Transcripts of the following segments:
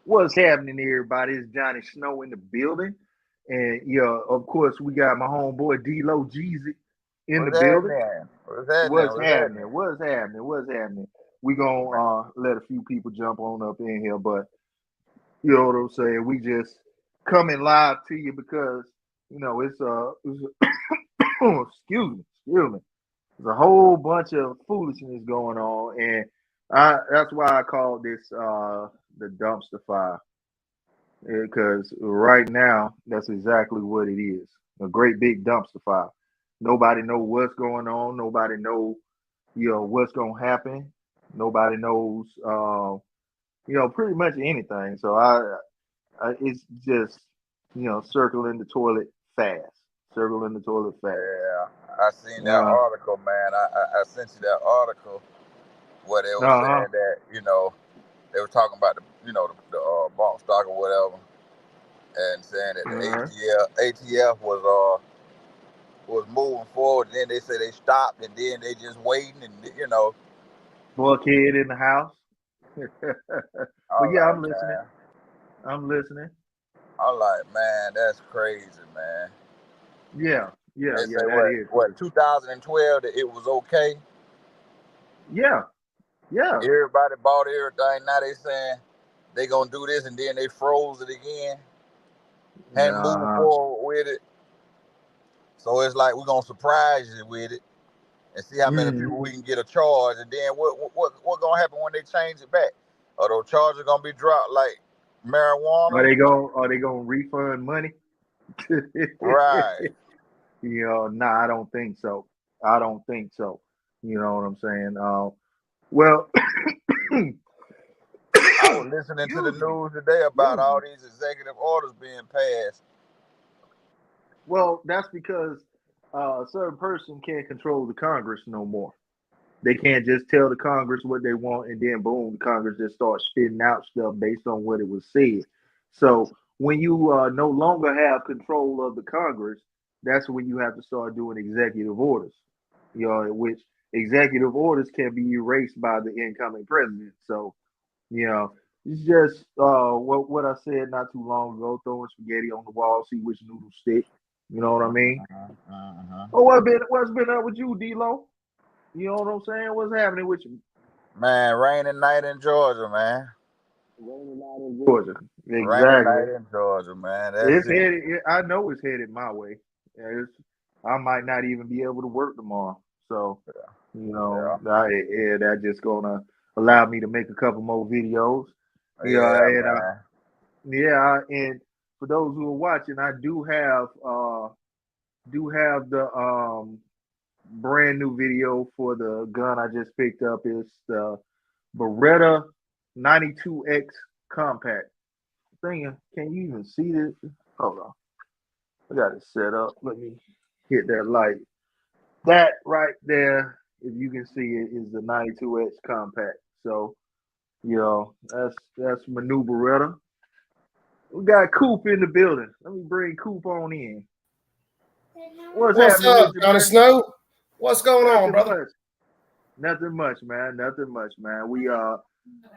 What's happening, everybody? It's Johnny Snow in the building. And yeah, of course, we got my homeboy D-Lo Jeezy in the What's building. happening? What's happening? What's What's happening? happening? What's happening? What's happening? We gonna let a few people jump on up in here, but you know what I'm saying? We just coming live to you because excuse me. There's a whole bunch of foolishness going on, and that's why I call this the dumpster fire. Because right now, that's exactly what it is. A great big dumpster fire. Nobody know what's going on. Nobody know, what's going to happen. Nobody knows, pretty much anything. So it's just, circling the toilet fast. Circling the toilet fast. Yeah, I seen that Uh, article, man. I sent you that article where they were uh-huh. saying that they were talking about the bump stock or whatever, and saying that the Uh-huh. ATF was moving forward. And then they say they stopped, and then they just waiting, and Buckhead in the house. But I'm yeah, like, I'm listening. man, I'm listening. that's crazy, man. Yeah, yeah, They yeah, say that what is what crazy. 2012 that it was okay. Yeah, yeah. Everybody bought everything. Now they saying they gonna do this, and then they froze it again and moving Uh-huh. forward with it. So it's like we're gonna surprise you with it and see how many Mhm. people we can get a charge, and then what gonna happen when they change it back? Are those charges gonna be dropped like marijuana? Are they gonna refund money? Right. Nah, I don't think so. I don't think so. You know what I'm saying? Well, I was listening to the excuse me, news today about excuse all me. these executive orders being passed. Well, that's because a certain person can't control the Congress no more. They can't just tell the Congress what they want and then boom, the Congress just starts spitting out stuff based on what it was said. So when you no longer have control of the Congress, that's when you have to start doing executive orders. Which executive orders can be erased by the incoming president. So it's just what I said not too long ago: throwing spaghetti on the wall, see which noodle stick. You know what I mean? Uh-huh. Oh, what's been up with you, D-Lo? You know what I'm saying? What's happening with you? Man, raining night in Georgia, man. Raining out in Georgia. Raining Exactly. night in Georgia, man. That's It's it. headed. I know it's headed my way. I might not even be able to work tomorrow. So, Yeah, that just gonna allow me to make a couple more videos. Yeah, yeah, and man. and for those who are watching, I do have the brand new video for the gun I just picked up. It's the Beretta 92X Compact. Thing, can you even see this? Hold on, I got it set up. Let me hit that light. That right there, if you can see it, is the 92X Compact. So, that's Manu Beretta. We got Coop in the building. Let me bring Coop on in. What's What's happening up, with you, Johnny man? Snow? What's going on, Nothing brother? much. Nothing much, man. Nothing much, man. We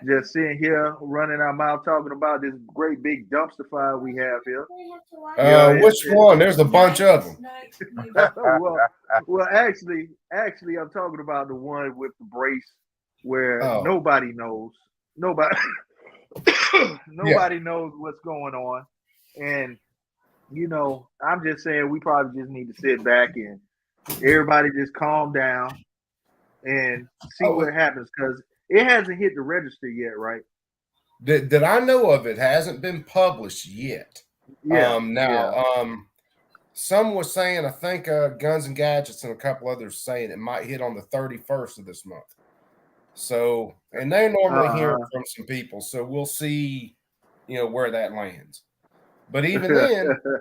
just sitting here running our mouth talking about this great big dumpster fire we have here. Yeah, Which one? There's a bunch of them. well, actually, I'm talking about the one with the brace where Oh, nobody knows, nobody, yeah. nobody knows what's going on, and I'm just saying we probably just need to sit back and everybody just calm down and see Oh, what happens because it hasn't hit the register yet, right? that I know of, it hasn't been published yet. Yeah, Now, yeah. some was saying, I think Guns and Gadgets and a couple others saying it might hit on the 31st of this month. So, and they're normally hearing Uh from some people, so we'll see, where that lands. But even then, huh.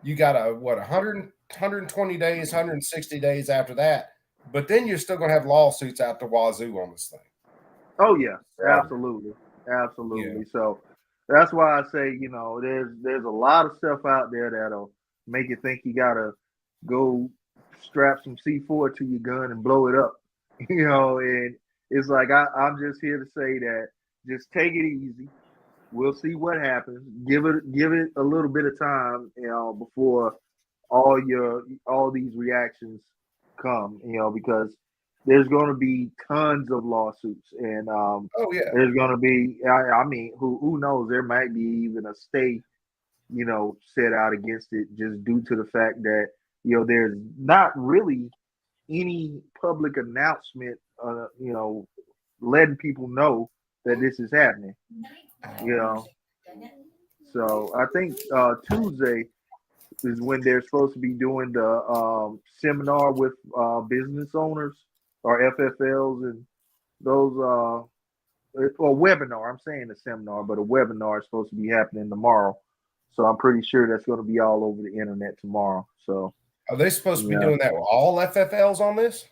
you got what 120 days, 160 days after that. But then you're still going to have lawsuits out the wazoo on this thing. Oh yeah, yeah. absolutely, Yeah. absolutely. So that's why I say there's a lot of stuff out there that'll make you think you gotta go strap some C4 to your gun and blow it up. And it's like I'm just here to say that just take it easy. We'll see what happens. Give it a little bit of time, before all these reactions come, because there's going to be tons of lawsuits, and Oh yeah. there's going to be. I mean, who knows? There might be even a stay, set out against it, just due to the fact that there's not really any public announcement, letting people know that this is happening. You know, so I think Tuesday is when they're supposed to be doing the seminar with business owners or FFLs and those or webinar. I'm saying a seminar, but a webinar is supposed to be happening tomorrow. So I'm pretty sure that's going to be all over the internet tomorrow. So are they supposed to be doing that with all FFLs on this?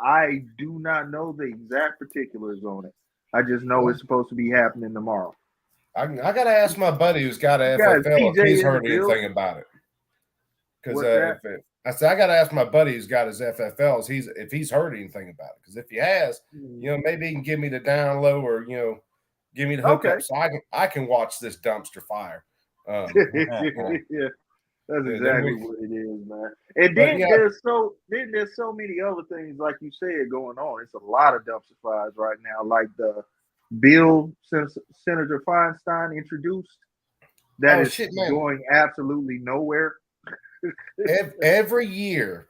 I do not know the exact particulars on it. I just know it's supposed to be happening tomorrow. I got to ask my buddy who's got an FFL if he's heard anything about it. Because I said I got to ask my buddy who's got his FFLs if he's heard anything about it. Because if he has, maybe he can give me the down low or give me the hookup so I can watch this dumpster fire. Yeah. That's exactly what it is, man. And then there's so many other things, like you said, going on. It's a lot of dumpster fires right now, like the bill Senator Feinstein introduced that is going absolutely nowhere. every year,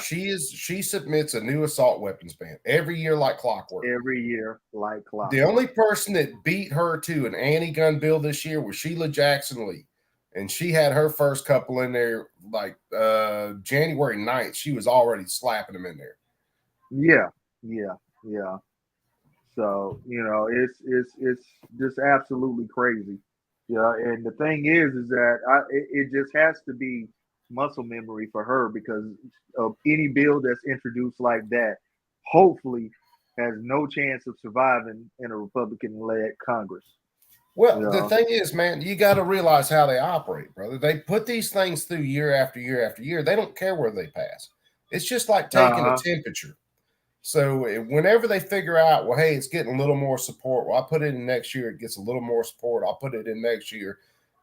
she submits a new assault weapons ban every year like clockwork. The only person that beat her to an anti-gun bill this year was Sheila Jackson Lee. And she had her first couple in there like January 9th. She was already slapping them in there. Yeah. So, it's just absolutely crazy. Yeah. And the thing is that it just has to be muscle memory for her, because of any bill that's introduced like that, hopefully has no chance of surviving in a Republican-led Congress. Well, the thing is, man, you got to realize how they operate, brother. They put these things through year after year after year. They don't care where they pass. It's just like taking a temperature. So whenever they figure out, well, hey, it's getting a little more support. Well, I put it in next year. It gets a little more support. I'll put it in next year.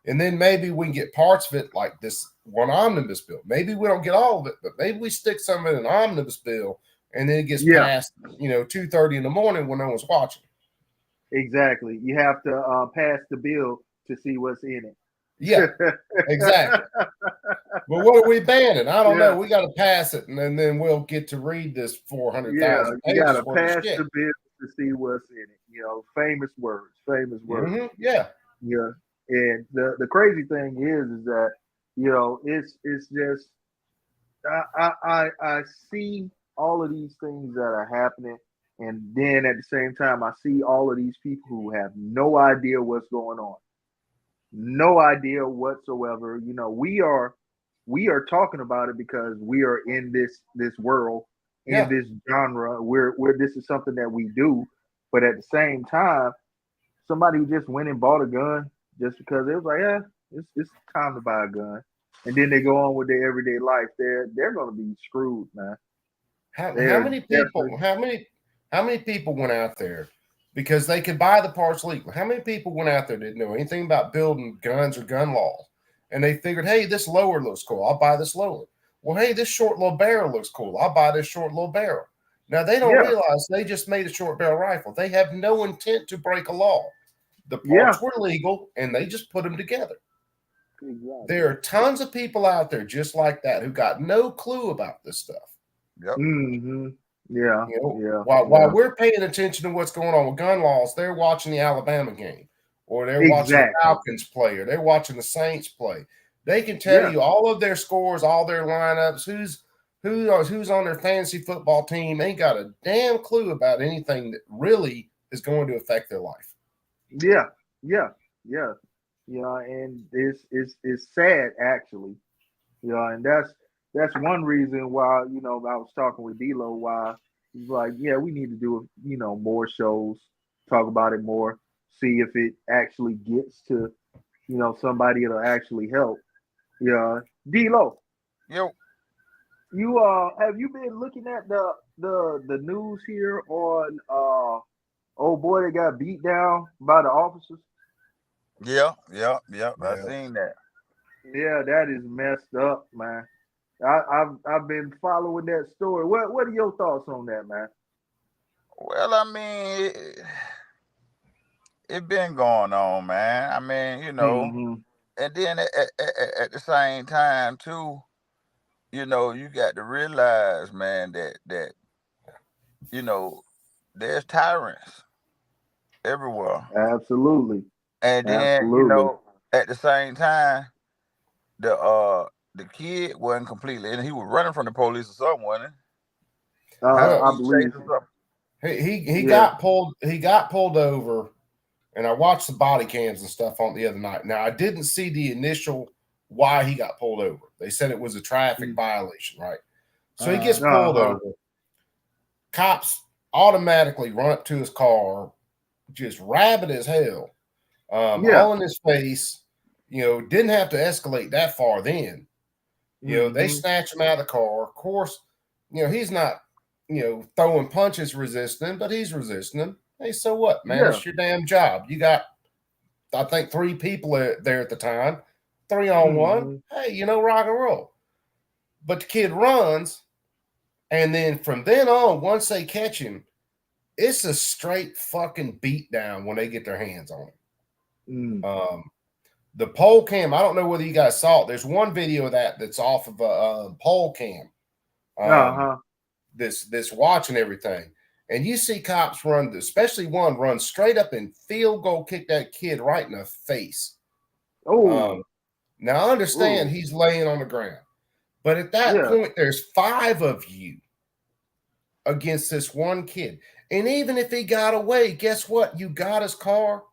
And then maybe we can get parts of it like this one omnibus bill. Maybe we don't get all of it, but maybe we stick some of it in an omnibus bill and then it gets passed, 2:30 in the morning when no one's watching. Exactly. You have to pass the bill to see what's in it. Yeah, exactly. But what are we banning? I don't know. We got to pass it, and then we'll get to read this 400,000 pages. You got to pass the bill to see what's in it. Famous words. Mm-hmm. Yeah. And the crazy thing is that it's just I see all of these things that are happening. And then at the same time, I see all of these people who have no idea what's going on. No idea whatsoever. We are talking about it because we are in this world, in this genre, where this is something that we do. But at the same time, somebody who just went and bought a gun just because it was like, it's time to buy a gun. And then they go on with their everyday life. They're going to be screwed, man. How many people went out there because they could buy the parts legally? How many people went out there that didn't know anything about building guns or gun laws? And they figured, hey, this lower looks cool. I'll buy this lower. Well, hey, this short little barrel looks cool. I'll buy this short little barrel. Now, they don't realize they just made a short barrel rifle. They have no intent to break a law. The parts were legal, and they just put them together. Exactly. There are tons of people out there just like that who got no clue about this stuff. Yep. Mm-hmm. While we're paying attention to what's going on with gun laws, they're watching the Alabama game, or they're watching the Falcons play, or they're watching the Saints play. They can tell you all of their scores, all their lineups, who's on their fantasy football team. Ain't got a damn clue about anything that really is going to affect their life. Yeah. And it's sad, actually. And that's one reason why, I was talking with D-Lo, why he's like, we need to do, more shows, talk about it more, see if it actually gets to, somebody that'll actually help. D-Lo. Yo. You have you been looking at the news here on boy that got beat down by the officers? Yeah. I seen that. Yeah, that is messed up, man. I've been following that story. What are your thoughts on that, man? Well, I mean, it been going on, man. I mean, and then at the same time too, you got to realize, man, that there's tyrants everywhere. Absolutely. And then, at the same time, the kid wasn't completely, and he was running from the police or something, wasn't he? I believe he got pulled. He got pulled over, and I watched the body cams and stuff on the other night. Now I didn't see the initial why he got pulled over. They said it was a traffic violation, right? So he gets pulled over. Cops automatically run up to his car, just rabid as hell, all in his face. Didn't have to escalate that far then. They snatch him out of the car. Of course, he's not, throwing punches resisting him, but he's resisting him. Hey, so what, man? It's your damn job. You got, I think, 3 people there at the time, 3 on 1. Hey, rock and roll. But the kid runs, and then from then on, once they catch him, it's a straight fucking beat down when they get their hands on him. The pole cam, I don't know whether you guys saw it. There's one video of that's off of a pole cam. This watch and everything. And you see cops run, especially one run straight up and field goal kick that kid right in the face. Now I understand he's laying on the ground. But at that point, there's 5 of you against this one kid. And even if he got away, guess what? You got his car.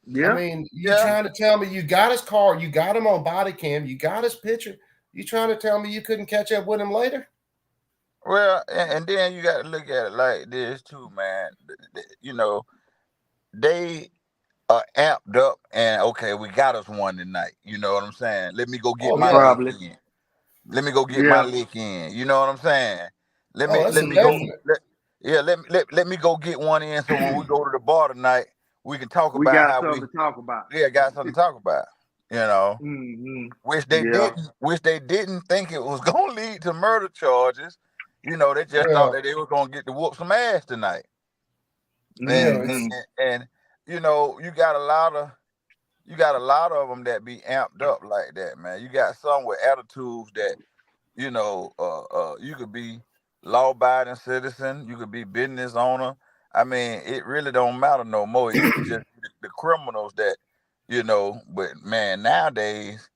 I mean, you're trying to tell me you got his car, you got him on body cam, you got his picture. You trying to tell me you couldn't catch up with him later? Well, and then you got to look at it like this too, man. They are amped up and okay, we got us one tonight. You know what I'm saying? Let me go get my lick in. Let me go get my lick in. You know what I'm saying? Let me go get one in. So when we go to the bar tonight, we can talk about how we talk about. Yeah, got something to talk about. Which they didn't think it was gonna lead to murder charges. They just thought that they were gonna get to whoop some ass tonight. And you got a lot of them that be amped up like that, man. You got some with attitudes that you could be law-abiding citizen, you could be business owner. I mean, it really don't matter no more. It used to just be the criminals that, but man, nowadays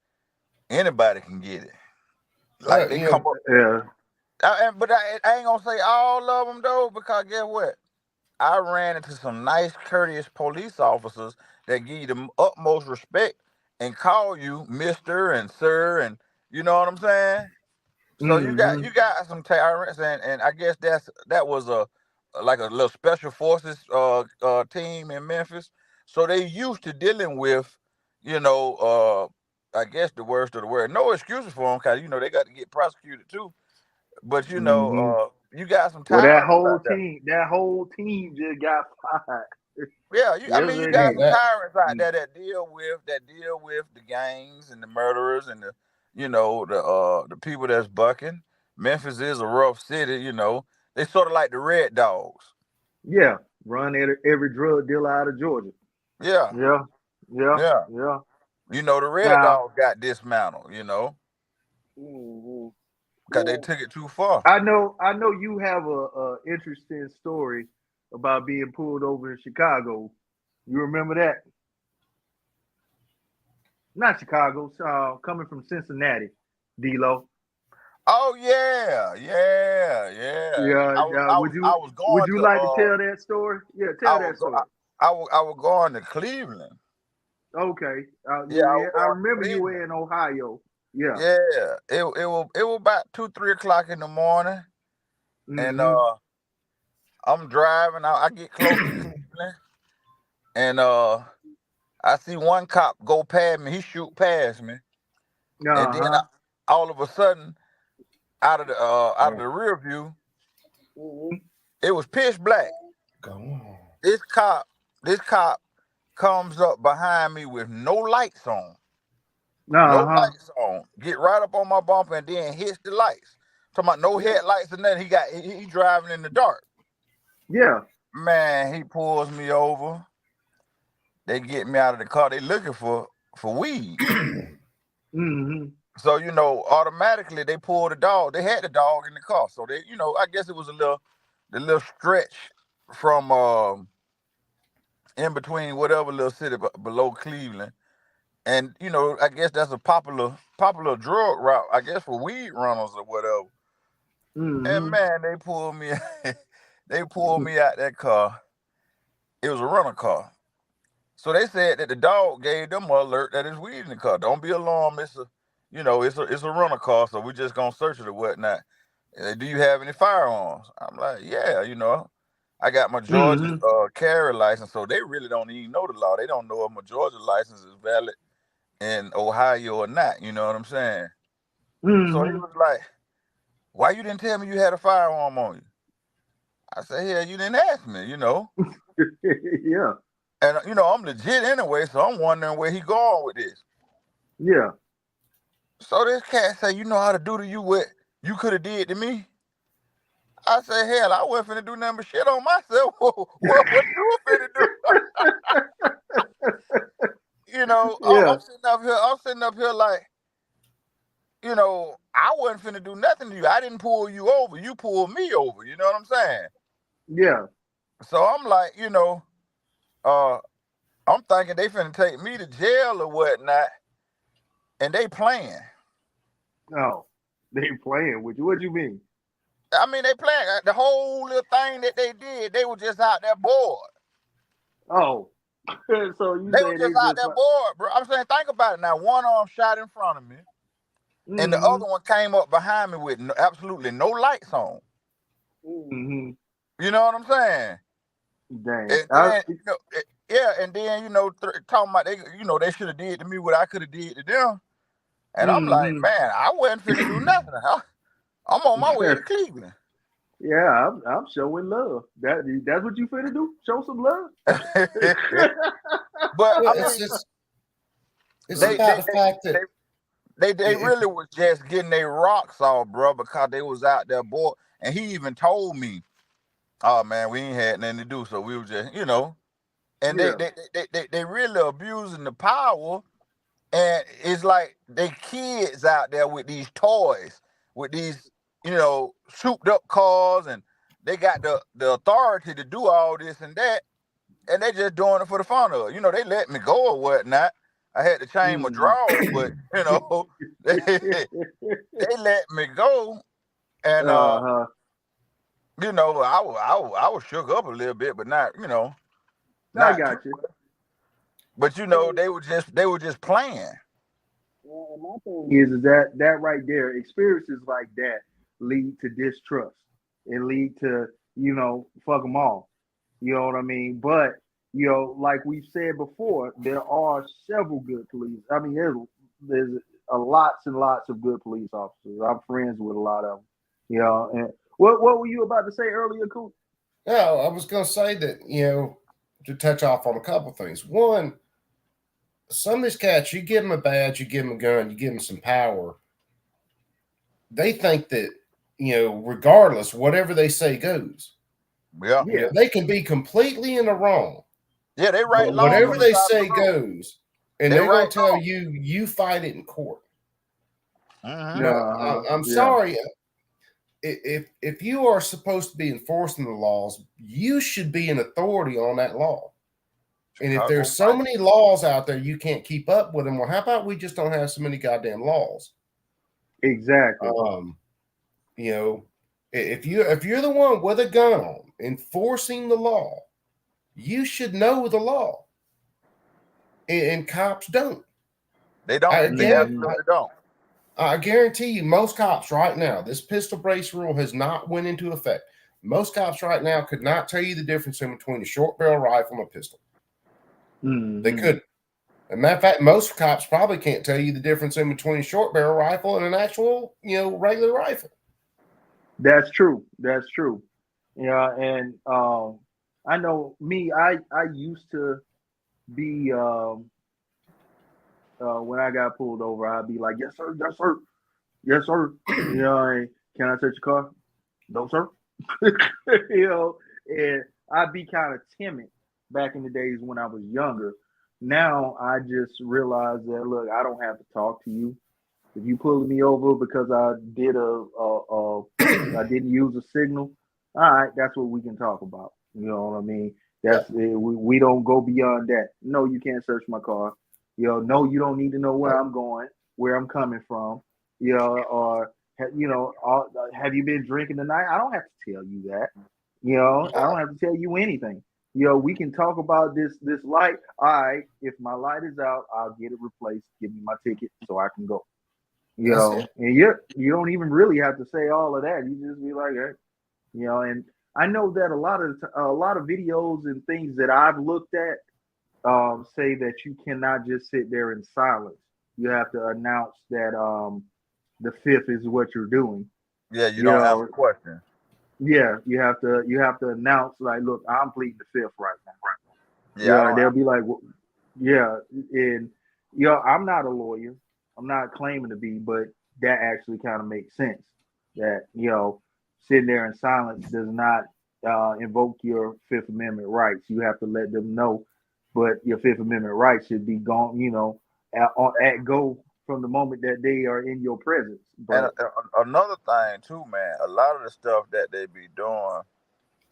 anybody can get it. Like they come up. But I ain't gonna say all of them though, because guess what? I ran into some nice, courteous police officers that give you the utmost respect and call you Mr. and Sir, and you know what I'm saying. So you got some tyrants, and I guess that was a little special forces team in Memphis. So they used to dealing with, I guess the worst of the word. No excuses for them, because they got to get prosecuted too. But you got some tyrants. Well, that whole team just got fired. Yeah, you got some tyrants out there that deal with the gangs and the murderers and the people that's bucking. Memphis is a rough city, They sort of like the Red Dogs. Yeah, run every drug dealer out of Georgia. Yeah. The Red Dogs got dismantled, because they took it too far. I know you have a interesting story about being pulled over in Chicago. You remember that? Not Chicago, coming from Cincinnati, D-Lo. Oh yeah. Would you like to tell that story? Yeah, tell that story. I was going to Cleveland. Okay. I remember you were in Ohio. Yeah. Yeah. It was about 2-3 o'clock in the morning, and I'm driving. I get close to Cleveland, and I see one cop go past me. He shoot past me, and then all of a sudden, out of the rear view, it was pitch black. Go on. this cop comes up behind me with no lights on. No lights on. Get right up on my bumper and then hits the lights. Talking about no headlights and nothing. He driving in the dark. Yeah. Man, he pulls me over. They get me out of the car. They looking for weed. Mm-hmm. So, you know, automatically they pulled the dog. They had the dog in the car. So they, you know, I guess it was the little stretch from in between whatever little city below Cleveland. And, you know, I guess that's a popular drug route, I guess, for weed runners or whatever. Mm-hmm. And man, they pulled me out that car. It was a rental car. So they said that the dog gave them an alert that there's weed in the car. Don't be alarmed. It's a rental car, so we're just gonna search it or whatnot. Do you have any firearms? I'm like, yeah, you know, I got my Georgia carry license, so they really don't even know the law. They don't know if my Georgia license is valid in Ohio or not. You know what I'm saying? Mm-hmm. So he was like, why you didn't tell me you had a firearm on you? I said, yeah, you didn't ask me, you know. Yeah. And, you know, I'm legit anyway, so I'm wondering where he going with this. Yeah. So this cat say, you know how to do to you what you could have did to me? I said, hell, I wasn't finna do nothing but shit on myself. What you finna do? You know, Yeah. I'm sitting up here like, you know, I wasn't finna do nothing to you. I didn't pull you over. You pulled me over. You know what I'm saying? Yeah. So I'm like, you know, I'm thinking they finna take me to jail or whatnot, and they playing. Oh, they playing with you. What you mean? I mean, they playing the whole little thing that they did. They were just out there bored. Oh, so you They say were just out there bored, bro. I'm saying, think about it now. One arm shot in front of me, and the other one came up behind me with absolutely no lights on. Mm-hmm. You know what I'm saying? Dang. And then, and then, you know, talking about they should have did to me what I could have did to them. And I'm like, man, I wasn't finna do nothing. I'm on my way to Cleveland. Yeah, I'm showing love. That's what you finna do? Show some love? But well, I mean, it's about the fact that they really was just getting their rocks off, bro, because they was out there bored. And he even told me, oh man, we ain't had nothing to do, so we were just, you know. And they really abusing the power. And it's like they kids out there with these toys, with these, you know, souped up cars, and they got the authority to do all this and that, and they just doing it for the fun of it. You know, they let me go or whatnot. I had to change my drawers, but you know, they let me go, and you know, I was shook up a little bit, but not, you know, I got you. But you know, they were just playing. Well, my thing is that right there, experiences like that lead to distrust and lead to, you know, fuck them all. You know what I mean? But, you know, like we've said before, there are several good police. I mean, there's lots and lots of good police officers. I'm friends with a lot of them. You know, and what were you about to say earlier, Coop? Yeah, I was going to say that, you know, to touch off on a couple things. One, some of these cats, you give them a badge, you give them a gun, you give them some power. They think that, you know, regardless, whatever they say goes. Yeah. You know, they can be completely in the wrong. Yeah, they right. Whatever they say goes, and they're going to tell you, you fight it in court. Mm-hmm. You know, I'm sorry. If you are supposed to be enforcing the laws, you should be an authority on that law. And if there's so many laws out there, you can't keep up with them. Well, how about we just don't have so many goddamn laws? Exactly. You know, if you're the one with a gun on enforcing the law, you should know the law. And cops don't. They don't. They absolutely don't. I guarantee you, most cops right now, this pistol brace rule has not went into effect. Most cops right now could not tell you the difference in between a short barrel rifle and a pistol. They couldn't. As a matter of fact, most cops probably can't tell you the difference in between a short barrel rifle and an actual, you know, regular rifle. That's true. That's true. Yeah, and I know me. I used to be when I got pulled over, I'd be like, "Yes, sir. Yes, sir. Yes, sir." You know, and, can I search your car? No, sir. You know, and I'd be kind of timid back in the days when I was younger. Now I just realize that look, I don't have to talk to you. If you pulling me over because I did I didn't use a signal, all right, that's what we can talk about. You know what I mean? Yeah. We don't go beyond that. No, you can't search my car. You know, no, you don't need to know where I'm going, where I'm coming from. You know, or have you been drinking tonight? I don't have to tell you that. You know, I don't have to tell you anything. You know, we can talk about this light. All right, if my light is out, I'll get it replaced. Give me my ticket so I can go. You That's know, it. and you don't even really have to say all of that. You just be like, hey, you know. And I know that a lot of videos and things that I've looked at say that you cannot just sit there in silence. You have to announce that the fifth is what you're doing. Yeah, you You don't answer know, questions. yeah, you have to announce like, look, I'm pleading the fifth right now. Yeah, I Yeah, don't they'll have. be like, well, yeah, and I'm not a lawyer. I'm not claiming to be, but that actually kind of makes sense. That sitting there in silence does not invoke your Fifth Amendment rights. You have to let them know, but your Fifth Amendment rights should be gone. At go from the moment that they are in your presence. And But another thing too, man. A lot of the stuff that they be doing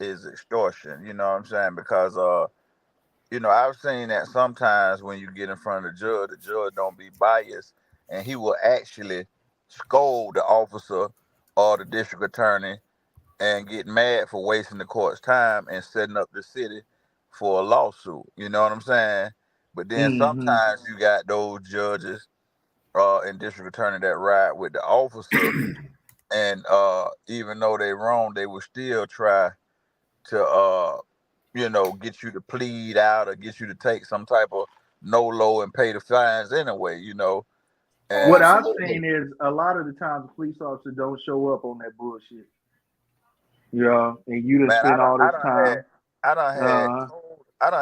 is extortion. You know what I'm saying? Because I've seen that sometimes when you get in front of the judge don't be biased, and he will actually scold the officer or the district attorney and get mad for wasting the court's time and setting up the city for a lawsuit. You know what I'm saying? But then hmm sometimes you got those judges and district attorney that ride with the officer, and even though they wrong, they will still try to get you to plead out or get you to take some type of no low and pay the fines anyway. Oh, what And I've absolutely. seen is a lot of the times police officers don't show up on that bullshit. Yeah, and you done man, spend all this time. Uh, I done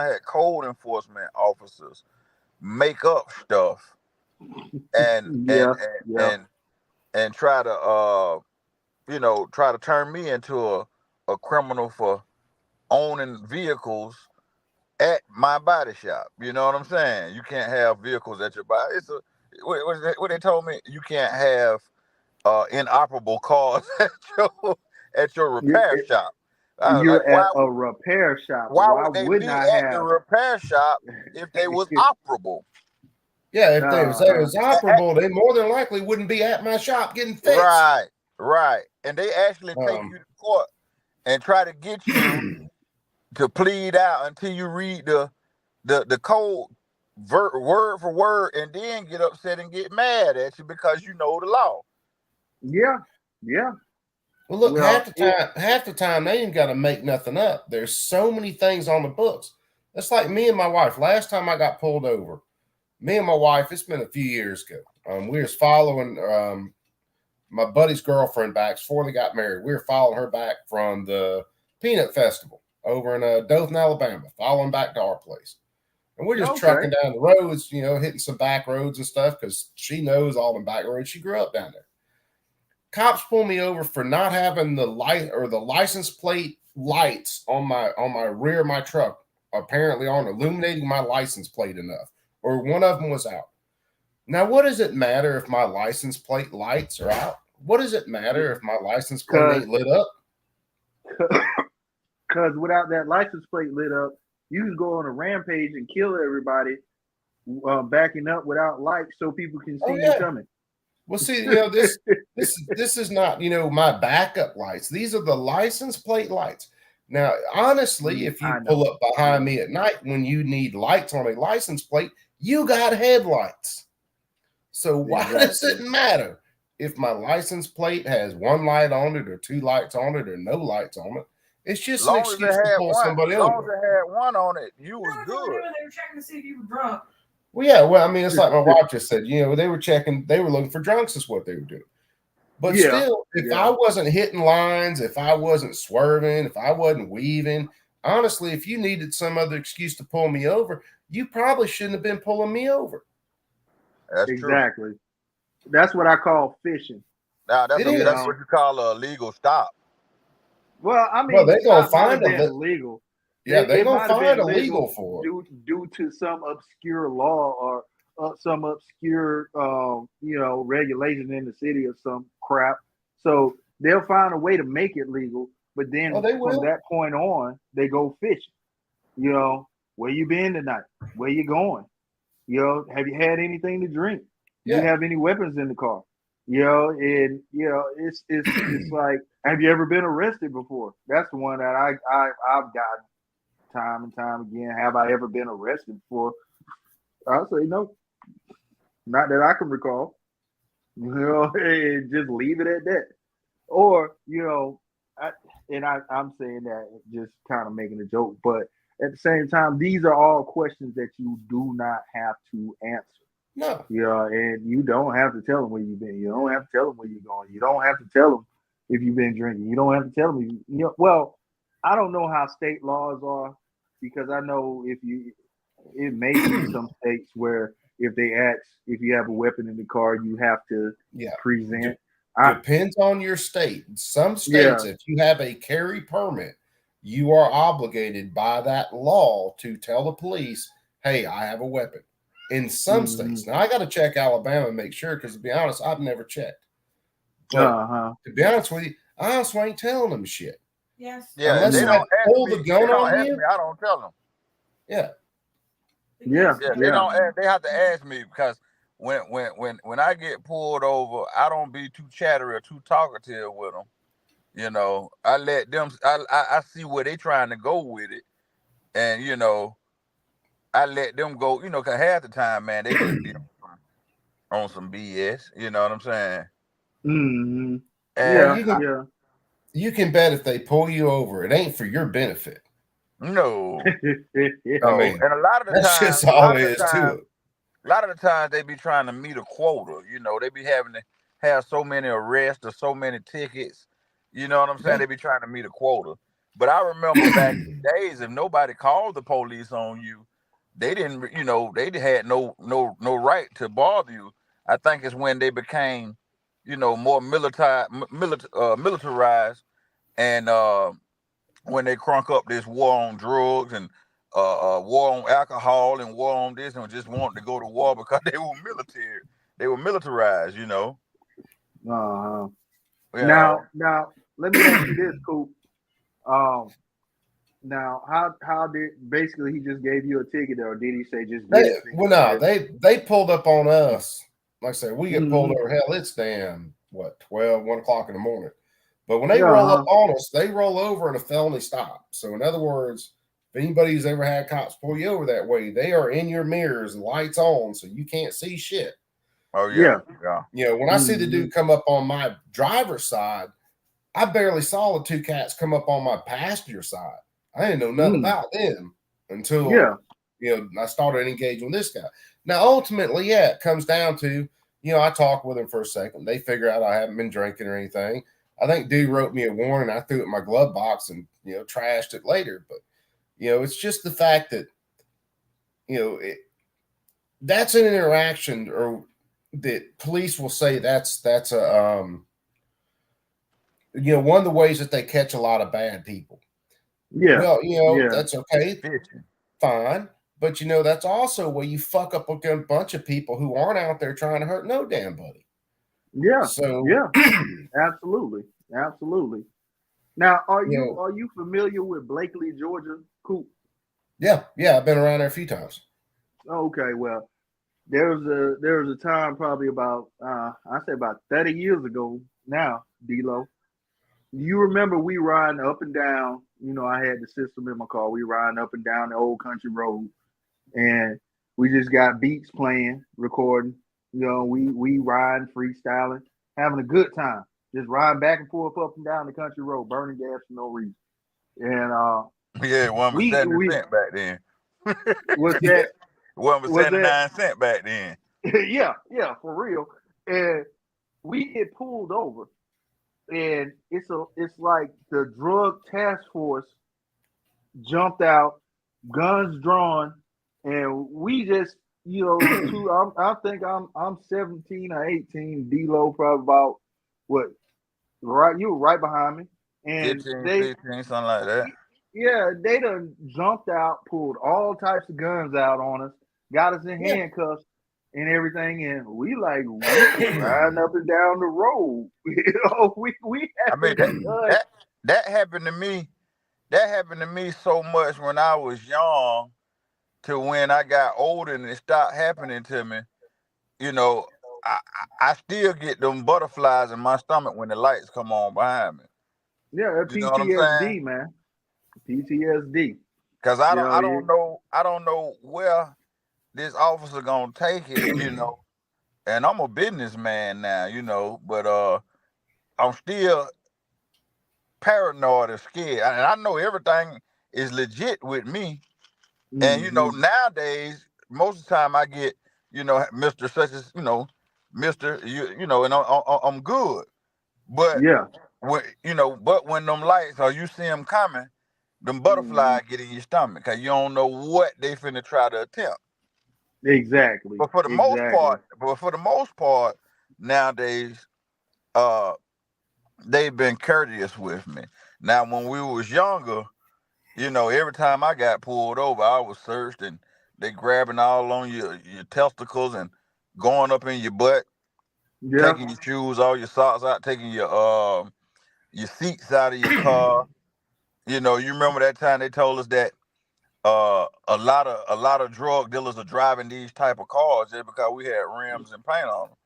had code enforcement officers make up stuff and and yeah, and yeah, and, and try to turn me into a criminal for owning vehicles at my body shop. You know what I'm saying? You can't have vehicles at your body. What they told me. You can't have inoperable cars at your you repair shop. I was like, you're at a repair shop. why Why would they wouldn't be I at the have? repair shop if they was operable? Yeah, if they Uh-huh. was operable, they more than likely wouldn't be at my shop getting fixed. Right, right. And they actually take Um, you to court and try to get you to plead out until you read the code word for word, and then get upset and get mad at you because you know the law. Yeah, yeah. well, look, Well, half the time they ain't got to make nothing up. There's so many things on the books. It's like me and my wife. Last time I got pulled over, me and my wife, it's been a few years ago. We was following my buddy's girlfriend back before they got married. We were following her back from the Peanut Festival over in Dothan, Alabama, following back to our place. And we're just okay. trucking down the roads, hitting some back roads and stuff because she knows all the back roads. She grew up down there. Cops pull me over for not having the light or the license plate lights on my rear of my truck apparently aren't illuminating my license plate enough, or one of them was out. Now, what does it matter if my license plate lights are out? What does it matter if my license plate Cause, ain't lit up? cause without that license plate lit up, you can go on a rampage and kill everybody, backing up without lights so people can see Oh you yeah. coming. Well, see, this is not my backup lights. These are the license plate lights. Now, honestly, if you I pull know. up behind me at night when you need lights on a license plate, you got headlights. So why does Exactly. it matter if my license plate has one light on it or two lights on it or no lights on it? It's just an Long as excuse it to had pull one, somebody long as over. it had one on it, you was They good. were checking to see if you were drunk. Well, yeah, well, I mean, it's like my wife just said, they were looking for drunks is what they were doing. But Yeah, still, if yeah. I wasn't hitting lines, if I wasn't swerving, if I wasn't weaving, honestly, if you needed some other excuse to pull me over, you probably shouldn't have been pulling me over. That's true. Exactly. That's what I call fishing. Now It that's is. what you call a legal stop. Well, I mean, Well, the they're gonna stop might have find been a illegal. yeah, they're It gonna might have find been a legal legal for it. due to some obscure law or some obscure regulation in the city or some crap. So they'll find a way to make it legal. But then Oh, they from will. that point on, they go fishing. You know, where you been tonight? Where you going? You know, have you had anything to drink? Do you Yeah. have any weapons in the car? You know, and it's like, have you ever been arrested before? That's the one that I've gotten time and time again. Have I ever been arrested before? I'll say no, not that I can recall. You know, and just leave it at that. Or I'm saying that just kind of making a joke, but at the same time, these are all questions that you do not have to answer. No. And you don't have to tell them where you've been. You don't have to tell them where you're going. You don't have to tell them if you've been drinking. You don't have to tell them. Well, I don't know how state laws are because I know it may be some states where if they ask if you have a weapon in the car, you have to present. Depends on your state. Some states, if you have a carry permit, you are obligated by that law to tell the police, hey, I have a weapon. In some states. Now, I got to check Alabama and make sure because, to be honest, I've never checked. But to be honest with you, I also ain't telling them shit. Yes. Yeah, unless they don't pull the gun on you. Me, I don't tell them. Yeah. Yeah. They don't. They have to ask me because when I get pulled over, I don't be too chattery or too talkative with them. You know, I let them. I see where they trying to go with it, and I let them go. Cause half the time, man, they just be on some BS. You know what I'm saying? Mm-hmm. And you can bet if they pull you over, it ain't for your benefit. No. I mean, and a lot of the that's time, just all there is to it. A lot of the times they be trying to meet a quota. They be having to have so many arrests or so many tickets. You know what I'm saying? Yeah. They be trying to meet a quota. But I remember back in the days, if nobody called the police on you, they didn't. They had no right to bother you. I think it's when they became, more militarized, and when they crunk up this war on drugs and war on alcohol and war on this and just wanted to go to war because they were military. They were militarized, Now, let me ask you this, Coop. Now, how did basically he just gave you a ticket, or did he say just get it? Well, no, they pulled up on us. Like I said, we get pulled over. Hell, it's damn 1 o'clock in the morning. But when they roll up on us, they roll over in a felony stop. So in other words, if anybody's ever had cops pull you over that way, they are in your mirrors, lights on, so you can't see shit. Oh yeah. When I see the dude come up on my driver's side, I barely saw the two cats come up on my passenger side. I didn't know nothing about them until I started engaging with this guy. Now, ultimately, it comes down to, I talk with them for a second. They figure out I haven't been drinking or anything. I think dude wrote me a warning. I threw it in my glove box and, trashed it later. But, it's just the fact that, that's an interaction or that police will say that's a, one of the ways that they catch a lot of bad people. Yeah. Well, that's okay. Fine. But, that's also where you fuck up a bunch of people who aren't out there trying to hurt no damn buddy. Yeah. So, absolutely. Now, are you familiar with Blakely, Georgia, Coop? Yeah. I've been around there a few times. Okay, well, there was a time probably about I say about 30 years ago now, D-Lo. You remember we riding up and down, I had the system in my car. We riding up and down the old country road and we just got beats playing, recording. We riding, freestyling, having a good time. Just riding back and forth up and down the country road, burning gas for no reason. And it wasn't 70 cents back then. What's that? It wasn't 79 cents back then. yeah, for real. And we get pulled over. And it's like the drug task force jumped out, guns drawn, and we just, I think I'm 17 or 18. D-Lo probably about what? Right, you were right behind me, and 15, they, 16, something like that. yeah, they done jumped out, pulled all types of guns out on us, got us in handcuffs and everything, and we riding up and down the road. We I mean that happened to me. That happened to me so much when I was young to when I got older and it stopped happening to me. You know, I still get them butterflies in my stomach when the lights come on behind me. yeah, You know what I'm saying? PTSD, man, PTSD. Cause I You don't know, I don't know I don't know where this officer gonna take it, and I'm a businessman now, but I'm still paranoid and scared. And I know everything is legit with me. And nowadays, most of the time I get, Mr. Such as, Mr. And I'm good. But yeah, when them lights or you see them coming, them butterflies get in your stomach because you don't know what they finna try to attempt. exactly. But for the most part, nowadays, they've been courteous with me. Now, when we was younger, every time I got pulled over, I was searched and they grabbing all on your testicles and going up in your butt, Yeah, taking your shoes, all your socks out, taking your seats out of your car. You remember that time they told us that a lot of drug dealers are driving these type of cars just because we had rims and paint on them.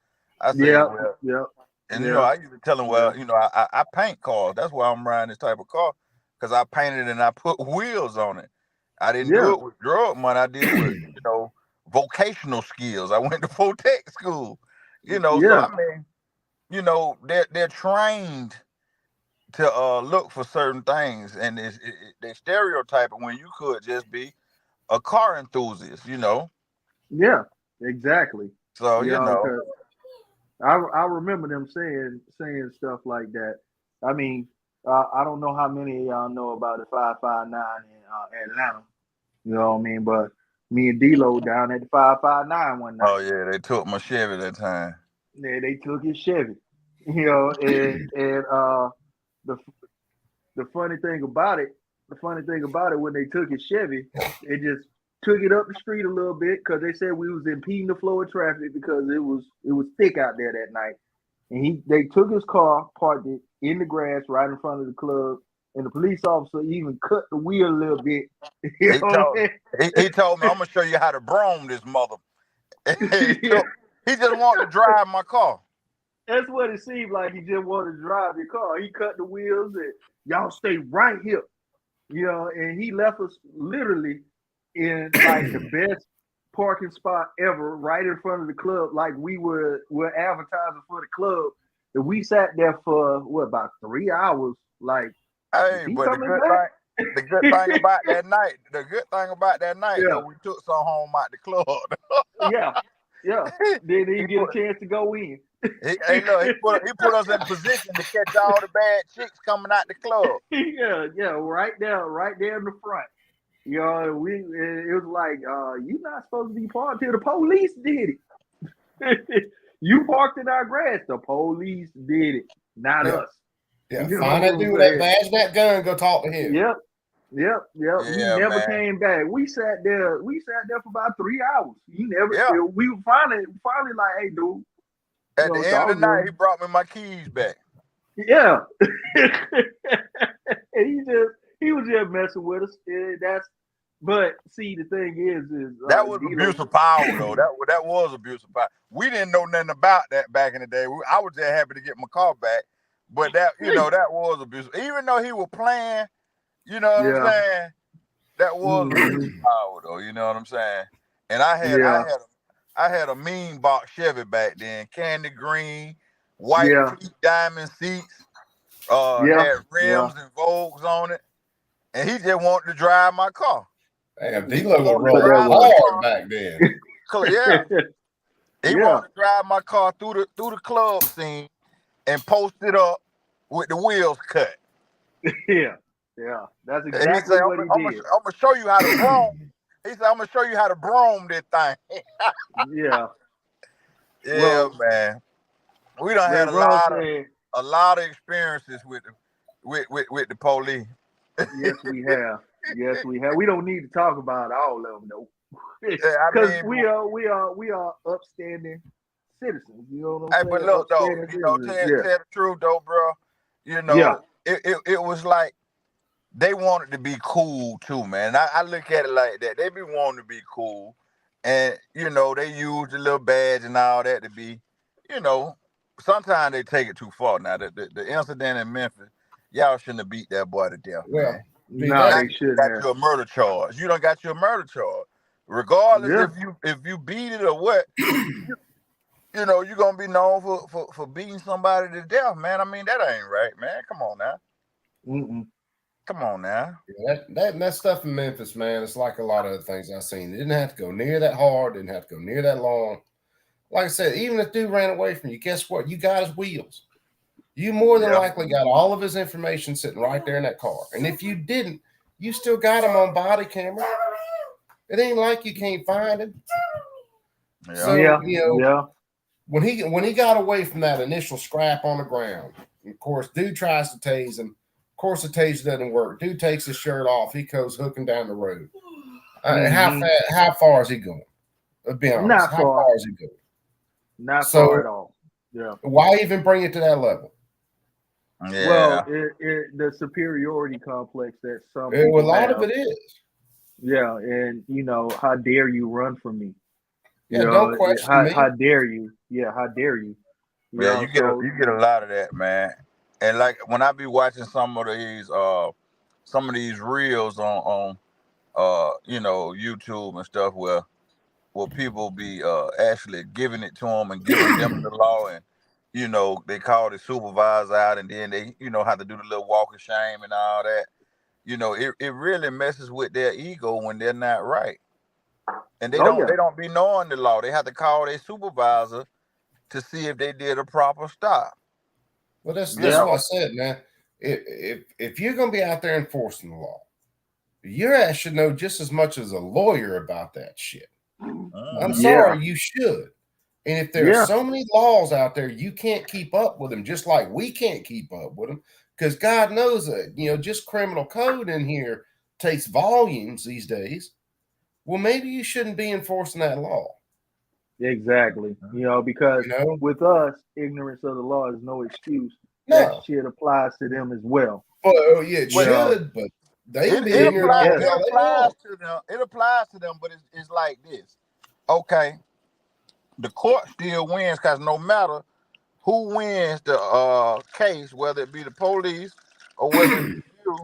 I say, yeah, well, yeah, and yeah, I used to tell them, well, I paint cars. That's why I'm riding this type of car because I painted and I put wheels on it. I didn't do yeah, it with drug money. I did it with vocational skills. I went to Votech school. So yeah, I mean, they're trained to look for certain things, and they stereotype it when you could just be a car enthusiast. yeah, exactly. So You know, 'cause I remember them saying stuff like that. I mean, I don't know how many of y'all know about the 559 in Atlanta. You know what I mean? But me and D-Lo down at the 559 one night. oh yeah, they took my Chevy that time. They took his Chevy. And the the funny thing about it when they took his Chevy, they just took it up the street a little bit because they said we was impeding the flow of traffic because it was thick out there that night. And they took his car, parked it in the grass right in front of the club, and the police officer even cut the wheel a little bit. He told he told me, I'm gonna show you how to brome this mother. Yeah. He just wanted to drive my car. That's what it seemed like. He just wanted to drive your car. He cut the wheels and y'all stay right here. And he left us literally in like the best parking spot ever, right in front of the club, like we were advertising for the club. And we sat there for about 3 hours. Like, hey, but the good thing about that night, yeah, though, we took some home out the club. yeah. Then he get a chance to go in. He put us in position to catch all the bad chicks coming out the club. Yeah, right there in the front. It was like, you're not supposed to be parked here. The police did it. You parked in our grass. The police did it, not us. Yeah, find that dude with that badge, that gun, go talk to him. Yep. Yeah, We never came back. We sat there for about 3 hours. We were finally like, hey, dude. At the end of the night, he brought me my keys back. Yeah. And he was just messing with us. But see, the thing is that was abuse of power, though. That was abuse of power. We didn't know nothing about that back in the day. I was just happy to get my car back. But that was abuse. Even though he was playing, you know what I'm saying? That was abuse of power, though. You know what I'm saying? And I had a mean box Chevy back then, candy green, white diamond seats, had rims and Vogues on it, and he just wanted to drive my car. Damn, D-Lo was rolling hard back then. Yeah, he wanted to drive my car through the club scene and post it up with the wheels cut. Yeah. Yeah, that's And he exactly said, what he I'm did. gonna show you how to broom. He said, I'm gonna show you how to broom this thing. Yeah. Yeah, Well, man. We done Ray had Ross said, a lot of experiences with the police. yes, we have. Yes, we have. We don't need to talk about all of them though, Yeah, I because mean, we are upstanding citizens. You know what hey, I'm but saying? look though, Upstanding you know, citizens. tell Yeah. the truth though, bro. You Yeah. know, it was like they wanted to be cool too, man. I look at it like that. They be wanting to be cool, and you know, they use the little badge and all that to be, you know. Sometimes they take it too far. Now, the incident in Memphis, y'all shouldn't have beat that boy to death, man. Well, be No, Now that they you shouldn't got have. you a murder charge. You done got you a murder charge. Regardless Yeah. if you beat it or what, you know, you're gonna be known for beating somebody to death, man. I mean, that ain't right, man. Come on now. Mm-mm. Come on now. that stuff in Memphis, man, it's like a lot of other things I've seen. It didn't have to go near that hard, didn't have to go near that long. Like I said, even if dude ran away from you, guess what? You got his wheels. You more than Yeah. likely got all of his information sitting right there in that car. And if you didn't, you still got him on body camera. It ain't like you can't find him. Yeah. So, Yeah. you know, Yeah. when he got away from that initial scrap on the ground, of course, dude tries to tase him. Of course, the taser doesn't work. Dude takes his shirt off. He goes hooking down the road. How far is he going? Let's be honest. Not How far. far is he going? Not So- far at all. Yeah. Why even bring it to that level? Yeah. Well, the superiority complex that some A people lot have. of it is. Yeah, and you know, how dare you run from me? Yeah, You know, don't question me. how dare you? Yeah, how dare you? Yeah, know, you get so you get a lot of that, man. And like when I be watching some of these reels on you know, YouTube and stuff where people be actually giving it to them and giving them the law, and you know, they call the supervisor out, and then they, you know, have to do the little walk of shame and all that. You know, it really messes with their ego when they're not right. And they Oh, yeah. don't be knowing the law. They have to call their supervisor to see if they did a proper stop. Well, that's Yeah. what I said, man. If you're going to be out there enforcing the law, your ass should know just as much as a lawyer about that shit. I'm Mhm. sorry, you should. And if there Yeah. are so many laws out there, you can't keep up with them, just like we can't keep up with them, because God knows that, you know, just criminal code in here takes volumes these days. Well, maybe you shouldn't be enforcing that law. Exactly. You know, because You know, with us, ignorance of the law is no excuse. no, That shit applies to them as well. well, yeah, it Well, should, but they can be It ignorant all applies. the It hell they applies want. to them. It applies to them, but it's like this. Okay, the court still wins because no matter who wins the case, whether it be the police or whether it be you,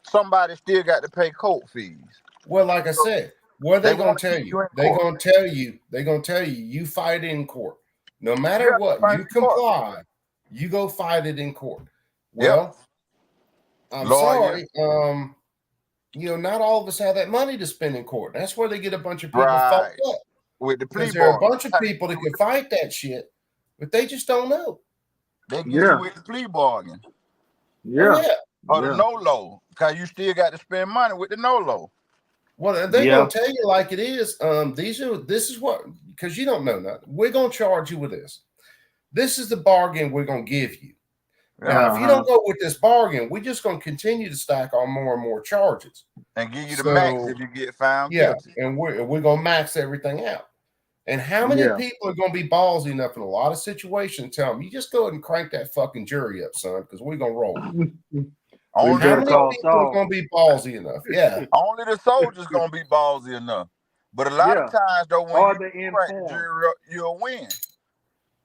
somebody still got to pay court fees. Well, like I said, what are They they going want to to tell keep you? you in They're court. going to tell you. They're going to tell you. You fight in court, no matter Yeah, what. fight You in court. comply. You go fight it in court. Yep. Well, I'm Lawyer. sorry. You know, not all of us have that money to spend in court. That's where they get a bunch of people Right. fucked up, With the plea because there are a bargain. bunch of people that can fight that shit, but they just don't know. They get Yeah. you with the plea bargain Yeah. Oh, yeah. or the Yeah. no-low because you still got to spend money with the no-low. Well, they're Yeah. going to tell you like it is. This is what, because you don't know nothing. We're going to charge you with this. This is the bargain we're going to give you. Now, if you don't go with this bargain, we're just going to continue to stack on more and more charges. And give you the So, max if you get found yeah, guilty. and we're going to max everything out. And how many Yeah. people are going to be ballsy enough in a lot of situations to tell them, you just go ahead and crank that fucking jury up, son, because we're going to roll. Only, How better many call people are Saul. going to be ballsy enough? Yeah. only the soldiers gonna be ballsy enough. But a lot of Yeah. times though, when Or you the crank the informed. jury up, you'll win.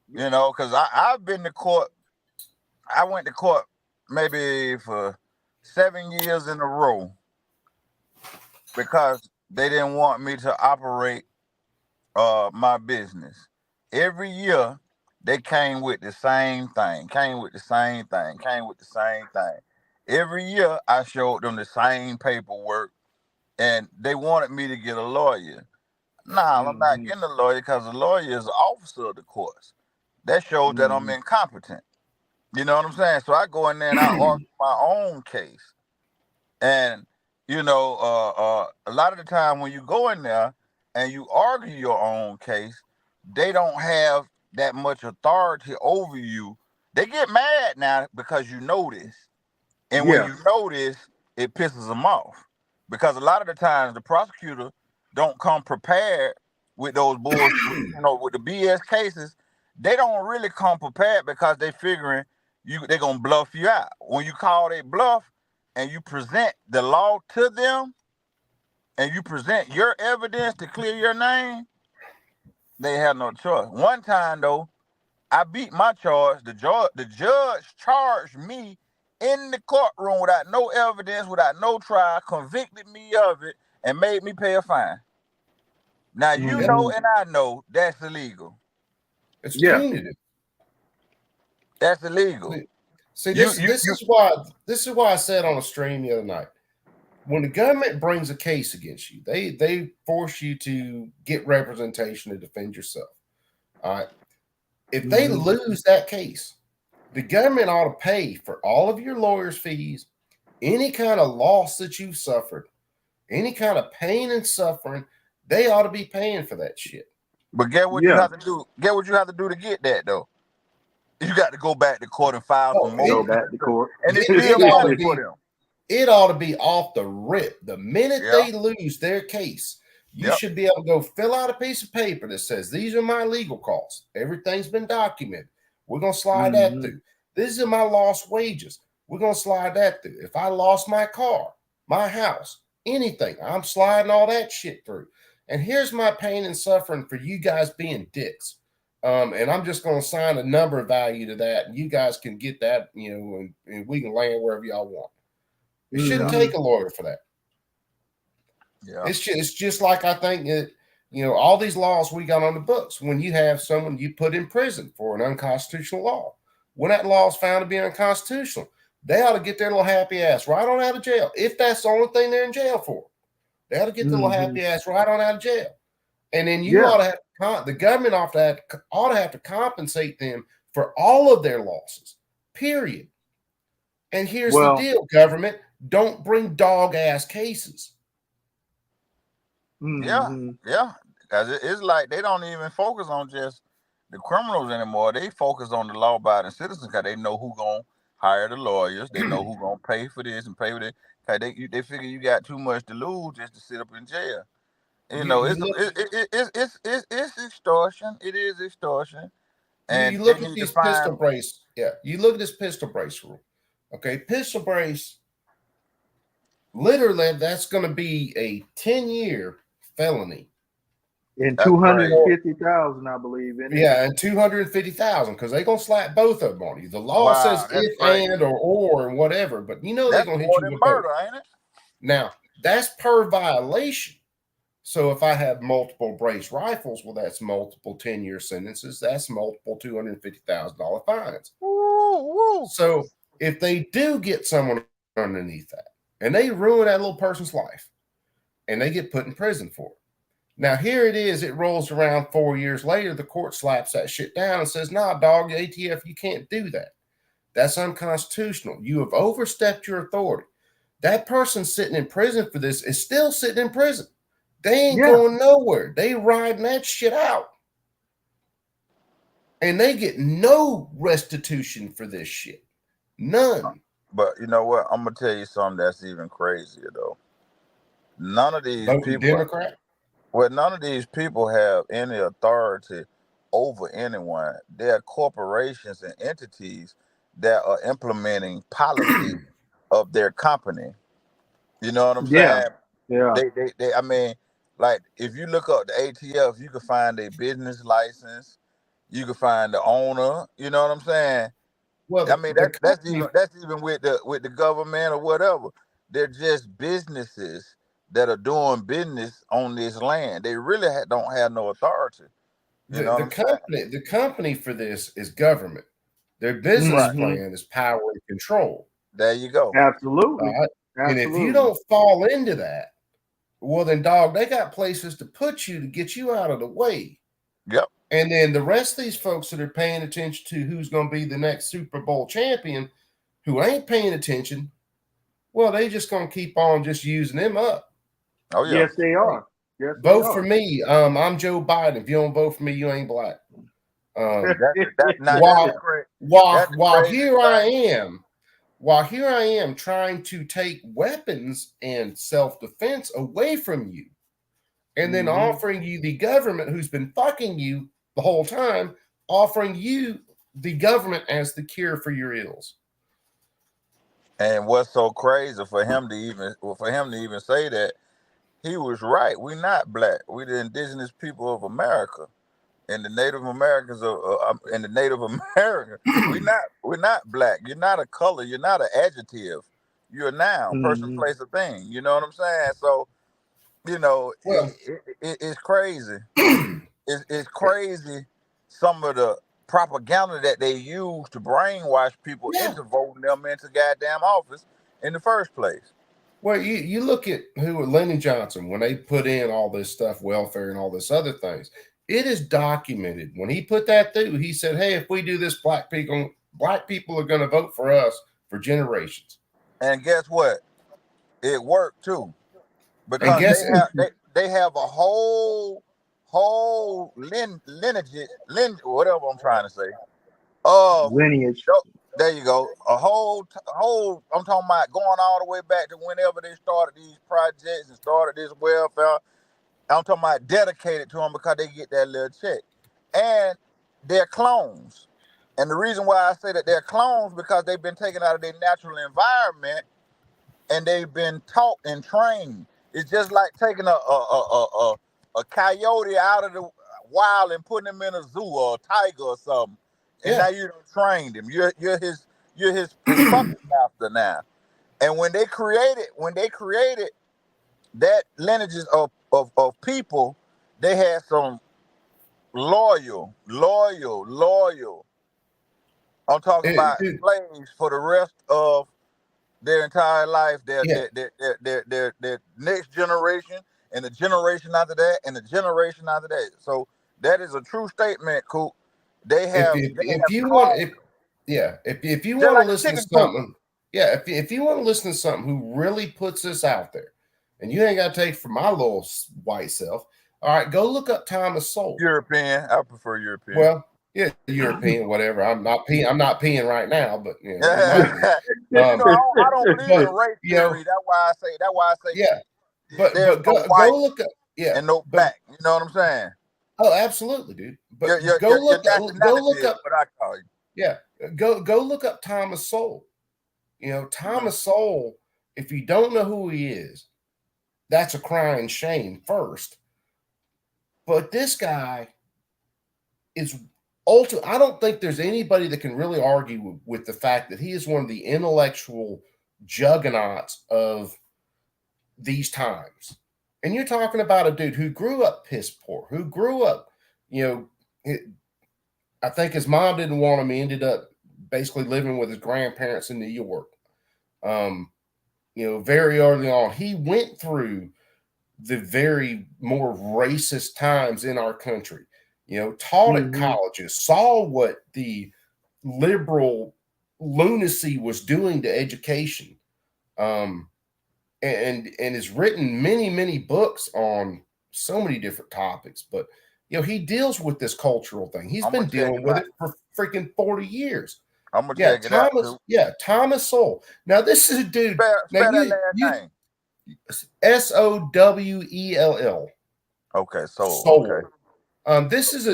You know, because I've been to court. I went to court maybe for 7 years in a row because they didn't want me to operate my business. Every year they came with the same thing, Every year I showed them the same paperwork and they wanted me to get a lawyer. Nah, I'm not getting a lawyer because the lawyer is an officer of the courts. That shows that I'm incompetent. You know what I'm saying? So I go in there and I argue my own case. And you know, a lot of the time when you go in there and you argue your own case, they don't have that much authority over you. They get mad now because you know this. And when Yeah. you know this, it pisses them off. Because a lot of the times the prosecutor don't come prepared with those bullshit, with the BS cases. They don't really come prepared because they figuring they're gonna bluff you out. When you call a bluff and you present the law to them and you present your evidence to clear your name, they have no choice. One time though, I beat my charge. The judge charged me in the courtroom without no evidence, without no trial, convicted me of it, and made me pay a fine. Now you know and I know that's illegal. It's Yeah. punitive. That's illegal. See, this is why I said on a stream the other night, when the government brings a case against you, they force you to get representation to defend yourself. All right. If they lose that case, the government ought to pay for all of your lawyers' fees, any kind of loss that you've suffered, any kind of pain and suffering. They ought to be paying for that shit. But get what you have to do. Get what you have to do to get that though. You got to go back to court and file some more. Go back to court, and it's still money for them. It ought to be off the rip. The minute they lose their case, you should be able to go fill out a piece of paper that says, these are my legal costs. Everything's been documented. We're going to slide that through. These are my lost wages. We're going to slide that through. If I lost my car, my house, anything, I'm sliding all that shit through. And here's my pain and suffering for you guys being dicks. And I'm just going to assign a number value to that. And you guys can get that, and we can land wherever y'all want. It shouldn't take a lawyer for that. Yeah. It's just like I think that, all these laws we got on the books, when you have someone you put in prison for an unconstitutional law, when that law is found to be unconstitutional, they ought to get their little happy ass right on out of jail. If that's the only thing they're in jail for, they ought to get their little happy ass right on out of jail. And then you ought to have the government ought to have to compensate them for all of their losses, period. And here's the deal, government, don't bring dog ass cases. Yeah. Because it's like they don't even focus on just the criminals anymore. They focus on the law-abiding citizens because they know who gonna hire the lawyers. They know who gonna pay for this and pay for that. Cause they figure you got too much to lose just to sit up in jail. It's extortion. It is extortion. And you look at these pistol brace. Yeah, you look at this pistol brace rule. Okay, pistol brace. Literally, that's going to be a 10-year felony. And 250,000, I believe. And 250,000 because they're gonna slap both of them on you. The law says if and or and whatever, but they're gonna hit you with murder, ain't it? Now that's per violation. So if I have multiple brace rifles, well, that's multiple 10-year sentences. That's multiple $250,000 fines. Woo. So if they do get someone underneath that and they ruin that little person's life, and they get put in prison for it. Now, here it is. It rolls around 4 years later. The court slaps that shit down and says, nah, dog, ATF, you can't do that. That's unconstitutional. You have overstepped your authority. That person sitting in prison for this is still sitting in prison. They ain't going nowhere. They riding that shit out. And they get no restitution for this shit. None. But you know what? I'm going to tell you something that's even crazier, though. None of these people... Democrat? Well, none of these people have any authority over anyone. They're corporations and entities that are implementing policy of their company. You know what I'm saying? Yeah. They I mean, like if you look up the ATF, you can find a business license. You can find the owner. You know what I'm saying? Well, I mean that's even with the government or whatever. They're just businesses that are doing business on this land. They really don't have no authority. The company for this is government. Their business plan is power and control. There you go. Absolutely. And if you don't fall into that, well then, dog, they got places to put you to get you out of the way. Yep. And then the rest of these folks that are paying attention to who's going to be the next Super Bowl champion, who ain't paying attention, Well, they just gonna keep on just using them up. Oh yeah. Yes, they are. Yes, Vote for me. I'm Joe Biden. If you don't vote for me, you ain't black. While here I am trying to take weapons and self-defense away from you, and then offering you the government who's been fucking you the whole time, offering you the government as the cure for your ills. And what's so crazy for him to even say that, he was right. We're not black. We're the indigenous people of America, and the Native Americans and the Native American. We're not black. You're not a color. You're not an adjective. You're a noun, person, place, a thing. You know what I'm saying? So, it's crazy. It's crazy. Some of the propaganda that they use to brainwash people into voting them into goddamn office in the first place. Well, you look at Lyndon Johnson, when they put in all this stuff, welfare and all this other things, it is documented. When he put that through, he said, hey, if we do this, black people are going to vote for us for generations. And guess what? It worked too. Because they have a whole lineage, whatever I'm trying to say. Lineage. There you go. A whole. I'm talking about going all the way back to whenever they started these projects and started this welfare. I'm talking about dedicated to them because they get that little check, and they're clones. And the reason why I say that they're clones because they've been taken out of their natural environment, and they've been taught and trained. It's just like taking a coyote out of the wild and putting him in a zoo or a tiger or something. And now you trained him. You're his puppet master now. And when they created that lineages of people, they had some loyal. I'm talking about slaves for the rest of their entire life, their next generation, and the generation after that, and the generation after that. So that is a true statement, Coop. They have. If you want to listen to something, if you want to listen to something who really puts this out there, and you ain't got to take it from my little white self. All right, go look up Thomas Sowell. European. I prefer European. Well, yeah, European, whatever. I'm not peeing right now, but I don't believe in race theory. That's why I say. Yeah, but go look up. Yeah, and no black. You know what I'm saying? Oh, absolutely, dude. But go look up. What I call you. Yeah, go look up Thomas Sowell. Thomas Sowell. If you don't know who he is, that's a crying shame first. But this guy is ultimately. I don't think there's anybody that can really argue with the fact that he is one of the intellectual juggernauts of these times. And you're talking about a dude who grew up piss poor, who grew up, I think his mom didn't want him. He ended up basically living with his grandparents in New York. Very early on, he went through the very more racist times in our country, taught at colleges, saw what the liberal lunacy was doing to education. And has written many, many books on so many different topics. But, he deals with this cultural thing. He's been dealing with it for freaking 40 years. I'm going to check it out. Yeah, Thomas Sowell. Now, this is a dude. Spell that last name. Sowell. Okay, Sowell. Okay. This is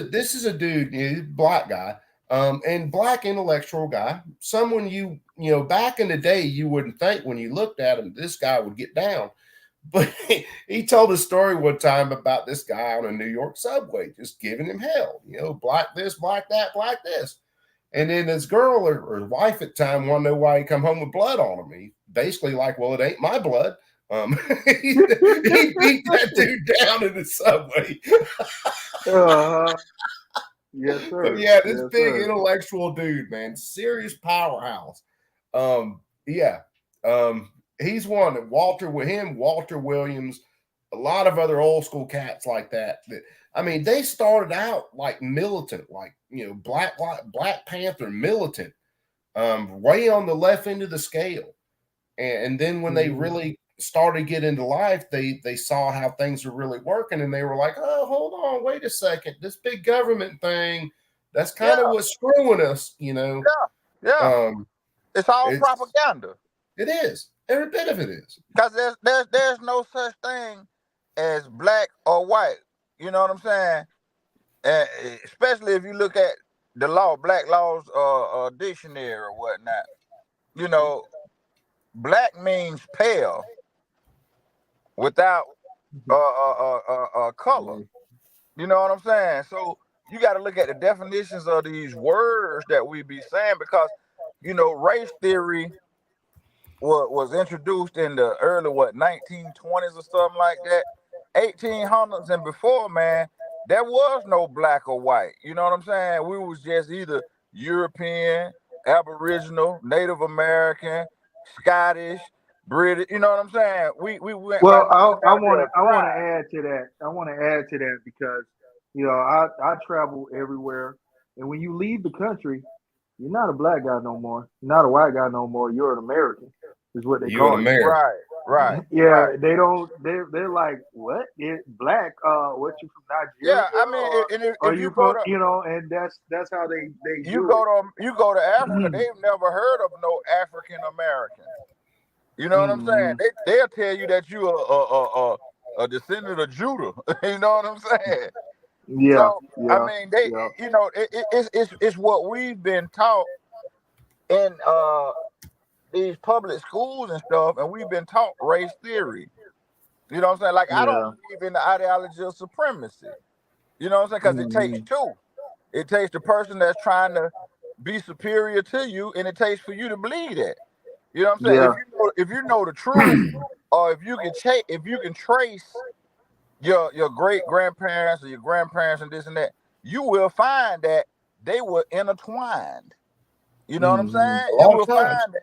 a dude, black guy, and black intellectual guy. Someone back in the day, you wouldn't think when you looked at him, this guy would get down. But he told a story one time about this guy on a New York subway, just giving him hell, black this, black that, black this. And then his girl or his wife at the time wanted to know why he come home with blood on him. He basically like, well, it ain't my blood. He beat that dude down in the subway. Yes, sir. But yeah, this big intellectual dude, man, serious powerhouse. He's one that Walter Williams, a lot of other old school cats like that. They started out like militant, like Black Panther militant, way on the left end of the scale. And then when they really started getting into life, they saw how things were really working, and they were like, oh, hold on, wait a second. This big government thing, that's kind of what's screwing us, you know. Yeah. It's all propaganda. It is. Every bit of it is. Because there's no such thing as black or white. You know what I'm saying? And especially if you look at the law, Black Laws dictionary or whatnot. You know, black means pale without color. You know what I'm saying? So you got to look at the definitions of these words that we be saying, because, you know, race theory was introduced in the early 1920s or something like that, 1800s and before, man. There was no black or white. You know what I'm saying? We was just either European, Aboriginal, Native American, Scottish, British. You know what I'm saying? We went. Well, I want to add to that. I want to add to that because, you know, I travel everywhere, and when you leave the country, you're not a black guy no more. You're not a white guy no more. You're an American. Is what they call it. Right. Yeah, right. they don't. They're like, what? Black? What, you from Nigeria? Yeah, I mean, or if you from, go to, you know, and that's how they you go to Africa, it. they've never heard of no African American. You know what I'm saying? They'll tell you that you are a descendant of Judah. You know what I'm saying? Yeah. So I mean, you know, it's what we've been taught in these public schools and stuff, and we've been taught race theory. You know what I'm saying? Like, I don't believe in the ideology of supremacy. You know what I'm saying? Because it takes two. It takes the person that's trying to be superior to you, and it takes for you to believe that. You know what I'm saying? Yeah. If you know the truth, or if you can trace your great grandparents or your grandparents and this and that, you will find that they were intertwined. You know what I'm saying? You will find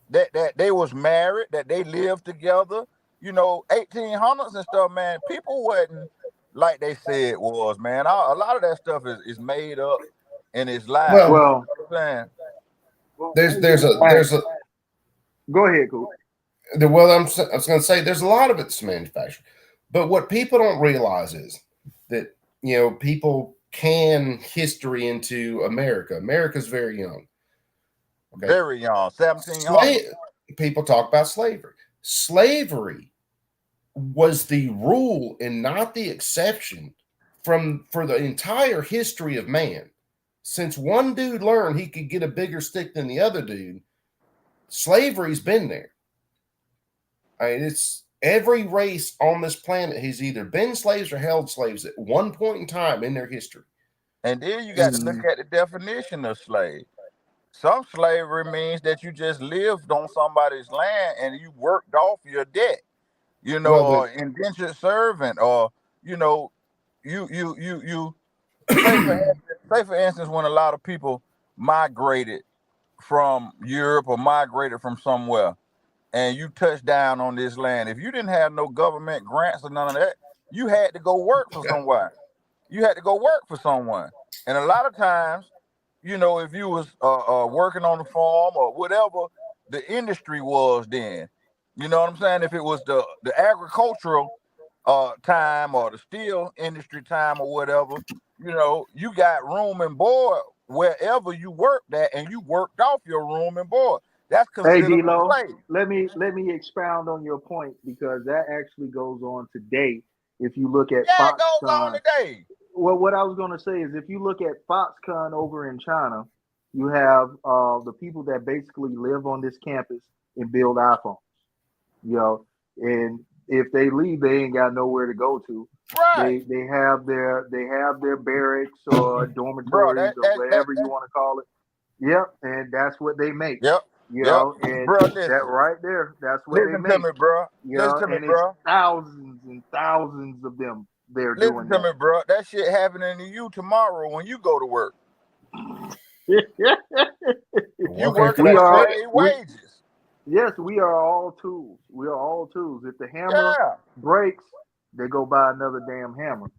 that they was married, that they lived together. You know, 1800s and stuff, man. People wasn't like they said it was, man. A lot of that stuff is made up and it's lies. Well, there's a. Go ahead, Cool. Well, I was going to say there's a lot of it's manufactured, but what people don't realize is that, you know, people can history into America. America's very young. Okay? Very young, 1700. People talk about slavery. Slavery was the rule and not the exception for the entire history of man. Since one dude learned he could get a bigger stick than the other dude, slavery's been there. I mean, it's every race on this planet has either been slaves or held slaves at one point in time in their history. And then you got to look at the definition of slave. Some slavery means that you just lived on somebody's land and you worked off your debt, you know, or indentured servant, or, you know, you say for instance, when a lot of people migrated from Europe or migrated from somewhere, and you touched down on this land, if you didn't have no government grants or none of that, you had to go work for someone. You had to go work for someone. And a lot of times, you know, if you was working on the farm or whatever the industry was then, you know what I'm saying? If it was the agricultural time or the steel industry time or whatever, you know, you got room and board wherever you worked at, and you worked off your room and board. That's considered. Hey, D-Lo, let me expound on your point, because that actually goes on today. If you look at Foxconn, it goes on today. Well, what I was going to say is, if you look at Foxconn over in China, you have the people that basically live on this campus and build iPhones. You know, and if they leave, they ain't got nowhere to go to. Right. They have their barracks or dormitories or whatever you want to call it. Yep, and that's what they make. Yep. You know, and bro, that right there, that's what they make. Listen to me, bro. Listen to me, bro. Thousands and thousands of them they're doing that. Listen to me, bro. That shit happening to you tomorrow when you go to work. You work for wages. Yes, we are all tools. We are all tools. If the hammer breaks, they go buy another damn hammer.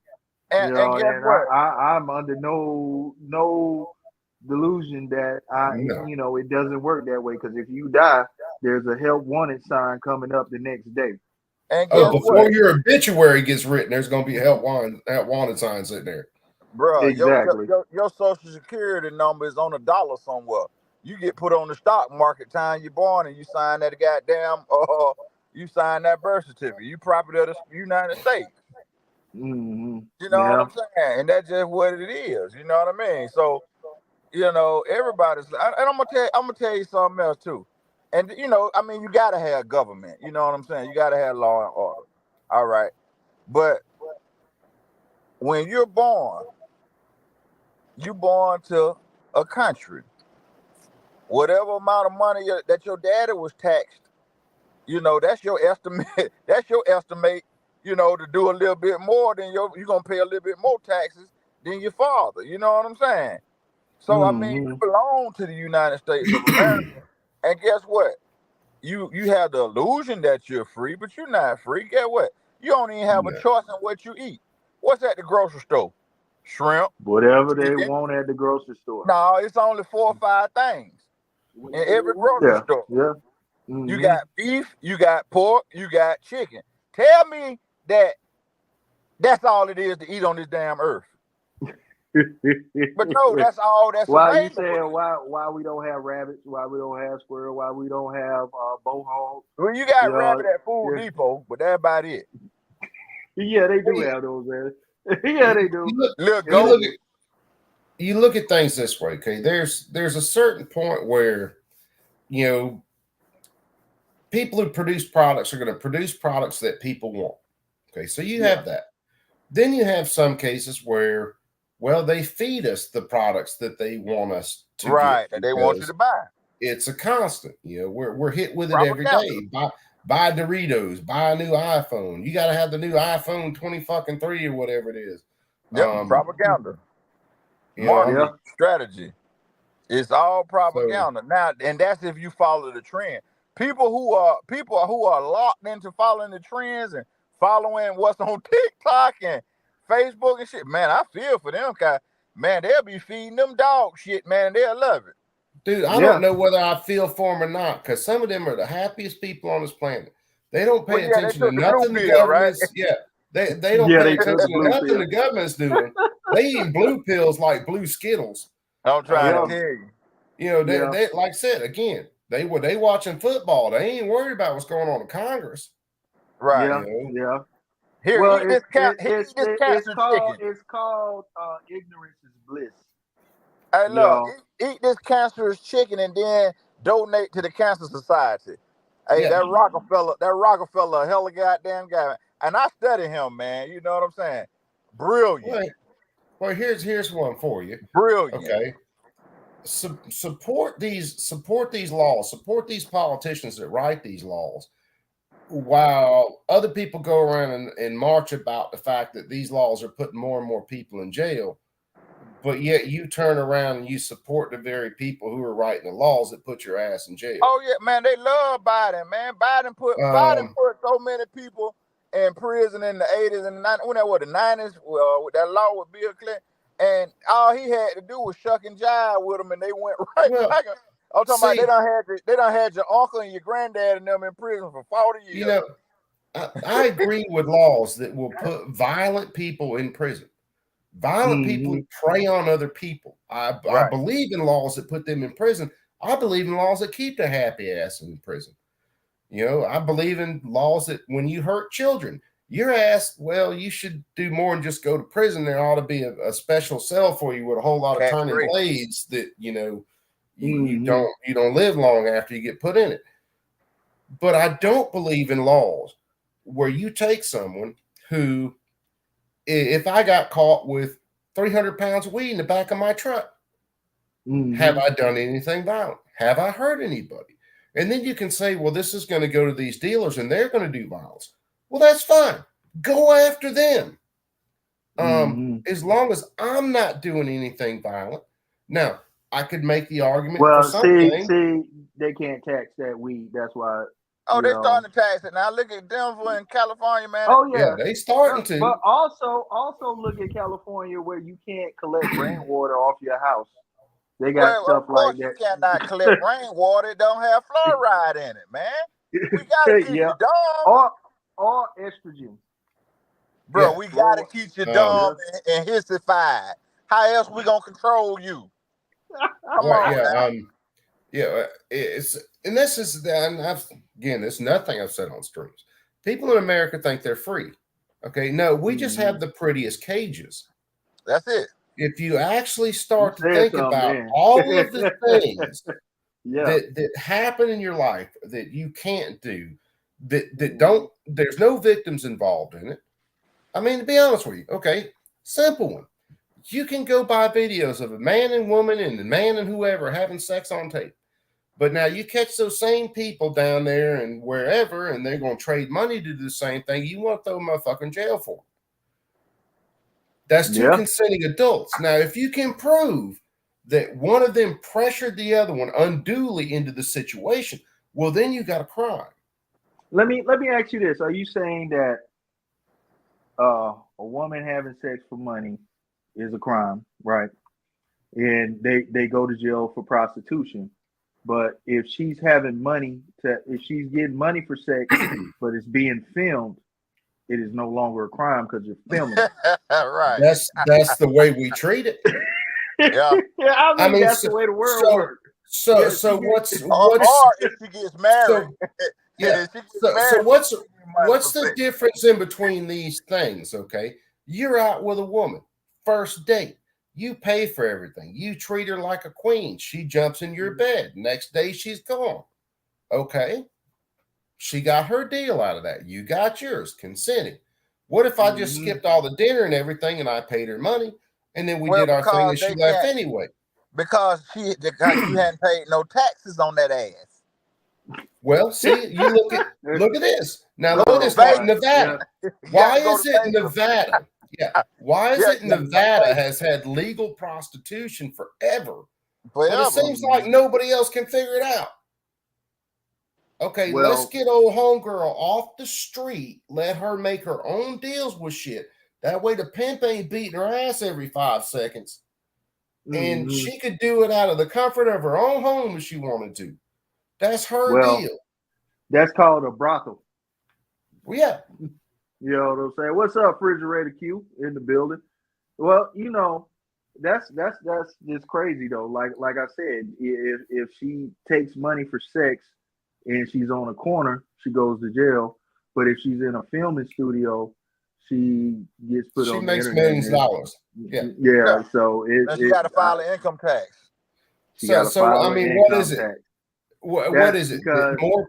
And guess what? I'm under no delusion that you know, it doesn't work that way, because if you die, there's a help wanted sign coming up the next day. And Oh, guess before what? your obituary gets written, there's going to be a help wanted sign sitting there. Bro, Exactly. your social security number is on $1 somewhere. You get put on the stock market time you're born, and you sign that goddamn you sign that birth certificate. You property of the United States. Mm-hmm. You know Yeah. what I'm saying? And that's just what it is. You know what I mean? So, you know, everybody's and I'm gonna tell you something else too. And you know, I mean, you gotta have government. You know what I'm saying? You gotta have law and order. All right. But when you're born to a country. Whatever amount of money that your daddy was taxed, you know, that's your estimate. That's your estimate, you know, to do a little bit more than you're gonna pay a little bit more taxes than your father. You know what I'm saying? So I mean, you belong to the United States of America, and guess what? You have the illusion that you're free, but you're not free. Get what? You don't even have a choice in what you eat. What's at the grocery store? Shrimp. Whatever they chicken. want at the grocery store. No, it's only 4 or 5 things in every grocery store. Yeah. You got beef, you got pork, you got chicken. Tell me that that's all it is to eat on this damn earth. But no, that's all that's why available. you saying why we don't have rabbits, why we don't have squirrel, why we don't have bowhogs? Well, you got rabbit at Food Depot, but that's about it. Yeah, they do have those, man. Yeah, they do. You look at things this way, okay? There's a certain point where, you know, people who produce products are going to produce products that people want. Okay, so you have that. Then you have some cases where, well, they feed us the products that they want us to get, that they want you to buy. It's a constant. You know, we're hit with it every day. Buy Doritos, buy a new iPhone. You got to have the new iPhone 20 or whatever it is. Propaganda. Marketing strategy. It's all propaganda. Now, and that's if you follow the trend. People who are locked into following the trends and following what's on TikTok and Facebook and shit, man, I feel for them, cause man, they'll be feeding them dog shit, man, and they'll love it. Dude, I don't know whether I feel for them or not, because some of them are the happiest people on this planet. They don't pay attention to nothing the government's they don't pay attention to nothing the government's doing. They eat blue pills like blue Skittles. I'm trying to tell you. You know, they like I said again, they watching football. They ain't worried about what's going on in Congress. Right. Yeah. Here, well, it's called ignorance is bliss. Hey, look, eat this cancerous chicken and then donate to the Cancer Society. Hey, that Rockefeller, a hell of a goddamn guy. And I study him, man. You know what I'm saying? Brilliant. Well, here's one for you. Brilliant. Okay. Support these laws. Support these politicians that write these laws, while other people go around and march about the fact that these laws are putting more and more people in jail. But yet you turn around and you support the very people who are writing the laws that put your ass in jail. Oh yeah, man, they love Biden, man. Biden put so many people in prison in the 80s and the 90s. When that was the 90s, with that law with Bill Clinton, and all he had to do was shuck and jive with them, and they went right back. I'm talking about they done had your uncle and your granddad and them in prison for 40 years. You know, I agree with laws that will put violent people in prison. Violent people who prey on other people. I believe in laws that put them in prison. I believe in laws that keep the happy ass in prison. You know, I believe in laws that when you hurt children, your ass, well, you should do more than just go to prison. There ought to be a special cell for you with a whole lot of turning blades that, you know, you don't live long after you get put in it. But I don't believe in laws where you take someone who, if I got caught with 300 pounds of weed in the back of my truck, have I done anything violent? Have I hurt anybody? And then you can say, well, this is going to go to these dealers and they're going to do violence. Well, that's fine. Go after them. As long as I'm not doing anything violent. Now, I could make the argument for something. See, they can't tax that weed. That's why. Oh, they're starting to tax it now. Look at Denver and California, man. Oh yeah, they starting to. But also look at California where you can't collect rainwater off your house. They got Well, stuff of course like you that. cannot collect rainwater. It don't have fluoride in it, man. We gotta keep Yeah. you dumb, Or estrogen. bro. Yeah. We gotta keep you dumb and hissified. How else we gonna control you? Come on, man. It's and this is and again, it's nothing I've said on streams. People in America think they're free. Okay, no, we just have the prettiest cages. That's it. If you actually start to said think something, about man. all of the things Yeah. that happen in your life that you can't do, that don't, there's no victims involved in it. I mean, to be honest with you, okay, simple one. You can go buy videos of a man and woman and the man and whoever having sex on tape. But now you catch those same people down there and wherever, and they're going to trade money to do the same thing. You want to throw them in jail for it. That's two consenting adults. Now, if you can prove that one of them pressured the other one unduly into the situation, well, then you got a crime. Let me ask you this: are you saying that a woman having sex for money is a crime, right? And they go to jail for prostitution. But if she's having money if she's getting money for sex, but it's being filmed, it is no longer a crime because you're filming. Right. That's the way we treat it. Yeah. I mean that's the way the world works. So what's or if she gets married? So what's the difference in between these things? Okay, you're out with a woman, first date. You pay for everything. You treat her like a queen. She jumps in your bed. Next day, she's gone. Okay. She got her deal out of that. You got yours, consenting. What if I just skipped all the dinner and everything and I paid her money and then we did our thing and she left anyway? Because you hadn't paid no taxes on that ass. Well, see, you look at this. Now look at this, like Nevada. Why is it Nevada? Yeah. Why is it Nevada has had legal prostitution forever? But it seems like nobody else can figure it out. Okay, let's get old homegirl off the street. Let her make her own deals with shit. That way the pimp ain't beating her ass every 5 seconds. And she could do it out of the comfort of her own home if she wanted to. That's her deal. That's called a brothel. Well, yeah. You know what I'm saying? What's up, Refrigerator Q in the building? Well, you know, that's just crazy though. Like I said, if she takes money for sex and she's on a corner, she goes to jail. But if she's in a filming studio, she gets put on the internet. She makes millions of dollars. Yeah. So she got to file an income tax. So I mean, what is it? What is it?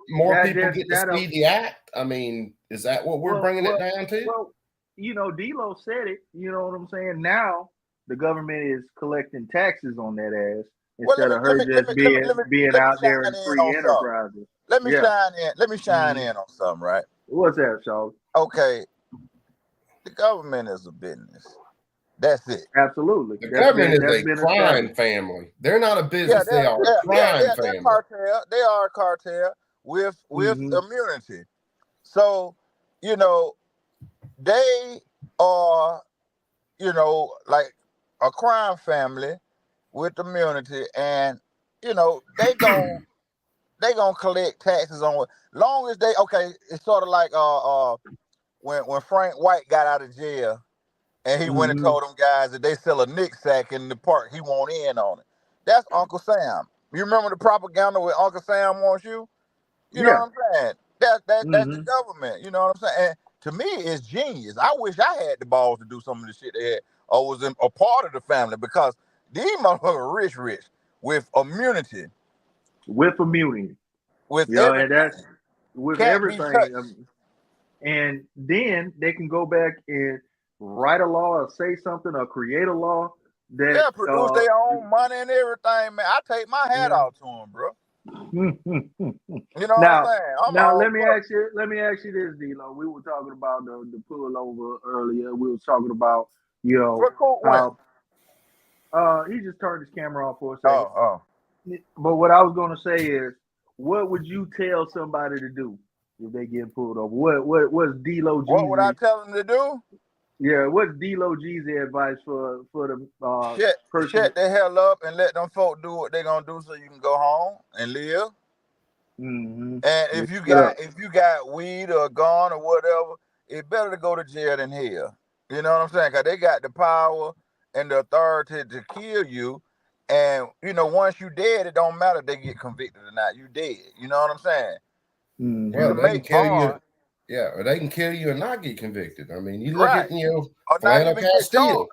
More people get to see the act? I mean, is that what we're bringing it down to? Well, you know, D-Lo said it. You know what I'm saying? Now the government is collecting taxes on that ass instead of her just being out there in free enterprises. Let me shine in. Let me shine in on something, right? What's that, Charlie? Okay, the government is a business. That's it. Absolutely. The government is a crime family. They're not a business. They are a crime family. They are a cartel with immunity. So, you know, they are, you know, like a crime family with immunity, and you know they gonna collect taxes on it. Long as they it's sort of like when Frank White got out of jail. And he went and told them guys that they sell a Nick sack in the park. He won't in on it. That's Uncle Sam. You remember the propaganda with Uncle Sam wants you? You know what I'm saying? That's the government. You know what I'm saying? And to me, it's genius. I wish I had the balls to do some of the shit they had or was a part of the family because these motherfuckers rich with immunity. With immunity. With everything. And that's with everything. And then they can go back and write a law or say something or create a law that produce their own money and everything, man. I take my hat off to them, bro. You know what I'm saying? Now let me ask you this, D-Lo. We were talking about the pullover earlier. We were talking about, you know, he just turned his camera off for a second. But what I was gonna say is, what would you tell somebody to do if they get pulled over? What's D-Lo? What would I tell them to do? Yeah, what's D-Lo G's advice for the person? Shut the hell up and let them folk do what they gonna do so you can go home and live. Mm-hmm. And if you got weed or a gun or whatever, it's better to go to jail than hell. You know what I'm saying? Because they got the power and the authority to kill you. And, once you dead, it don't matter if they get convicted or not. You dead. You know what I'm saying? Mm-hmm. Well, You they can can make kill you. bond. Yeah, or they can kill you and not get convicted. I mean, you look Right. at Or not Flano even get Castile. charged.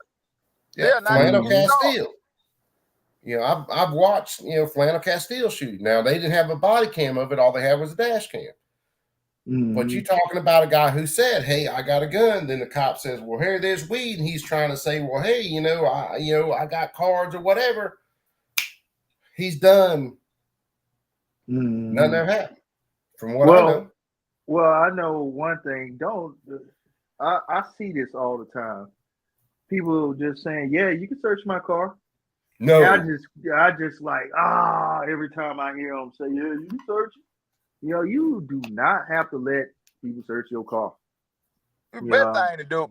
Yeah, not even Flano get charged. Castile. I've watched Flano Castile shoot. Now they didn't have a body cam of it. All they had was a dash cam. Mm-hmm. But you talking about a guy who said, "Hey, I got a gun." Then the cop says, "Well, here, there's weed," and he's trying to say, "Well, hey, I got cards or whatever." He's done. Mm-hmm. Nothing ever happened, from what I know. Well, I know one thing. I see this all the time. People just saying, "Yeah, you can search my car." No, And I just like every time I hear them say, "Yeah, you can search it." You do not have to let people search your car. Best thing to do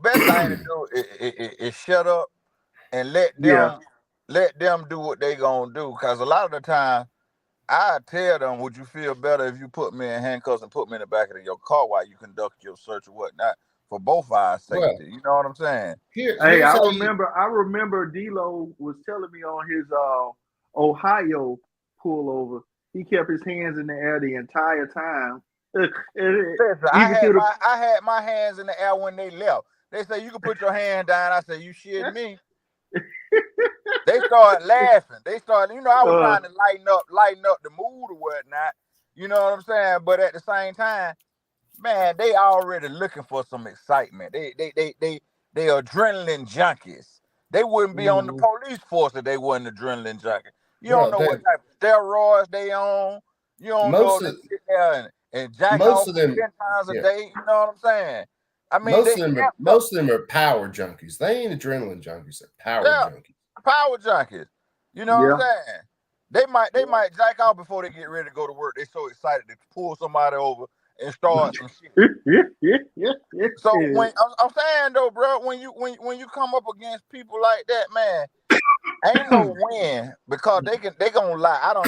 is shut up and let them do what they gonna do. Because a lot of the time, I tell them, would you feel better if you put me in handcuffs and put me in the back of your car while you conduct your search or whatnot for both our safety? Well, you know what I'm saying? Hey, I remember D-Lo was telling me on his Ohio pullover, he kept his hands in the air the entire time. I had my hands in the air when they left. They say you can put your hand down. I said, you shitting me? They started laughing. I was trying to lighten up the mood or whatnot. You know what I'm saying? But at the same time, man, they already looking for some excitement. They adrenaline junkies. They wouldn't be on the police force if they wasn't adrenaline junkies. You don't know what type of steroids they on. You don't know they sit there and jack off 10 times a day. You know what I'm saying? I mean, most of them are power junkies. They ain't adrenaline junkies. They're power junkies. Power junkies. You know what I'm saying? They might jack out before they get ready to go to work. They're so excited to pull somebody over and start some shit. So when I'm saying though, bro, when you come up against people like that, man, ain't no win because they gonna lie. I don't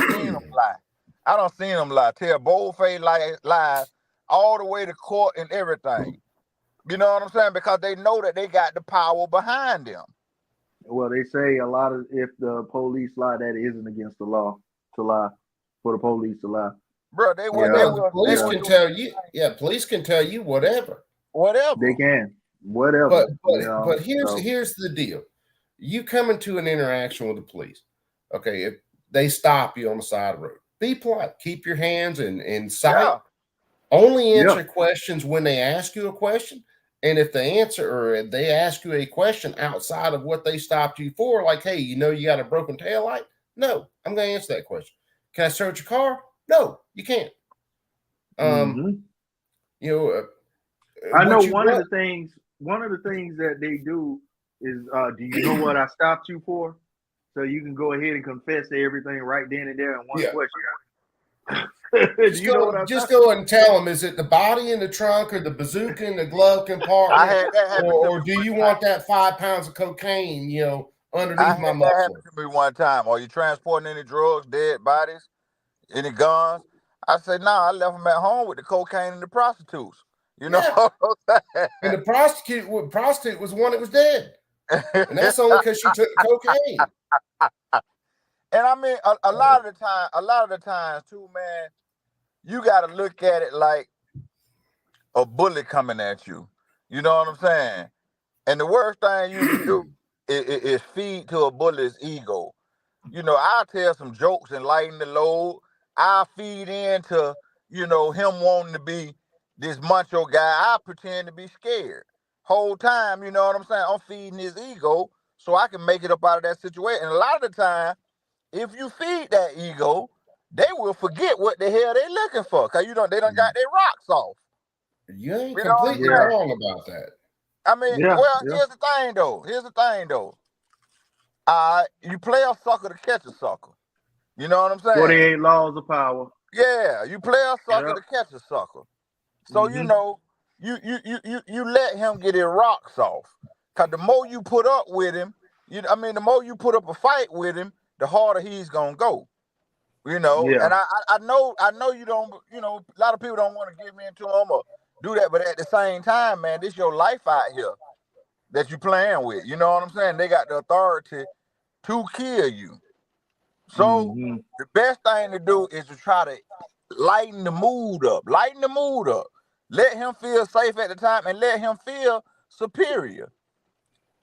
seen them lie. Tell bold-faced lies all the way to court and everything. You know what I'm saying? Because they know that they got the power behind them. Well, they say a lot of if the police lie, that isn't against the law to lie, for the police to lie. Bro, police can tell you. Yeah, police can tell you whatever. They can. Whatever. But here's the deal. You come into an interaction with the police. Okay, if they stop you on the side of the road, be polite. Keep your hands in sight. Yeah. Only answer questions when they ask you a question. And if they ask you a question outside of what they stopped you for, like, hey, you got a broken taillight? No, I'm going to answer that question. Can I search your car? No, you can't. I know one of the things that they do is, do you know what I stopped you for? So you can go ahead and confess to everything right then and there in one question. Just go and tell them, is it the body in the trunk or the bazooka in the glove compartment? Or do you want that 5 pounds of cocaine, underneath my muscle? That happened to me one time. Are you transporting any drugs, dead bodies, any guns? I said, I left them at home with the cocaine and the prostitutes. You know what I'm saying? And the prostitute was the one that was dead. And that's only because she took the cocaine. And I mean, a lot of the times too, man, you got to look at it like a bullet coming at you. You know what I'm saying? And the worst thing you can do is feed to a bullet's ego. I'll tell some jokes and lighten the load. I'll feed into, him wanting to be this macho guy. I pretend to be scared. Whole time, you know what I'm saying? I'm feeding his ego so I can make it up out of that situation. And a lot of the time, if you feed that ego, they will forget what the hell they looking for. Because they done got their rocks off. You ain't completely wrong about that. I mean, here's the thing though. You play a sucker to catch a sucker. You know what I'm saying? 48 laws of power. Yeah, you play a sucker to catch a sucker. So you let him get his rocks off. Cause the more you put up with him, the more you put up a fight with him, the harder he's gonna go. And I know you don't, a lot of people don't want to give in to him or do that, but at the same time, man, this your life out here that you playing with. You know what I'm saying? They got the authority to kill you. So the best thing to do is to try to lighten the mood up. Let him feel safe at the time and let him feel superior.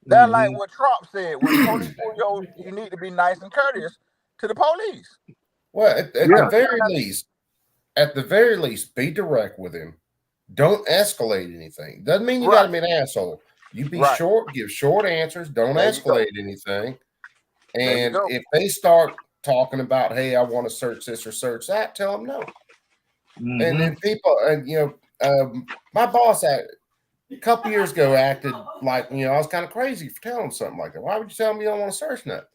That's like what Trump said. When the police pull you over, you need to be nice and courteous to the police. Well, at the very least, be direct with him. Don't escalate anything. Doesn't mean you got to be an asshole. You be short, give short answers. Don't escalate anything. And if they start talking about, hey, I want to search this or search that, tell them no. And then people, my boss a couple years ago acted like, I was kind of crazy for telling him something like that. Why would you tell me you don't want to search nothing?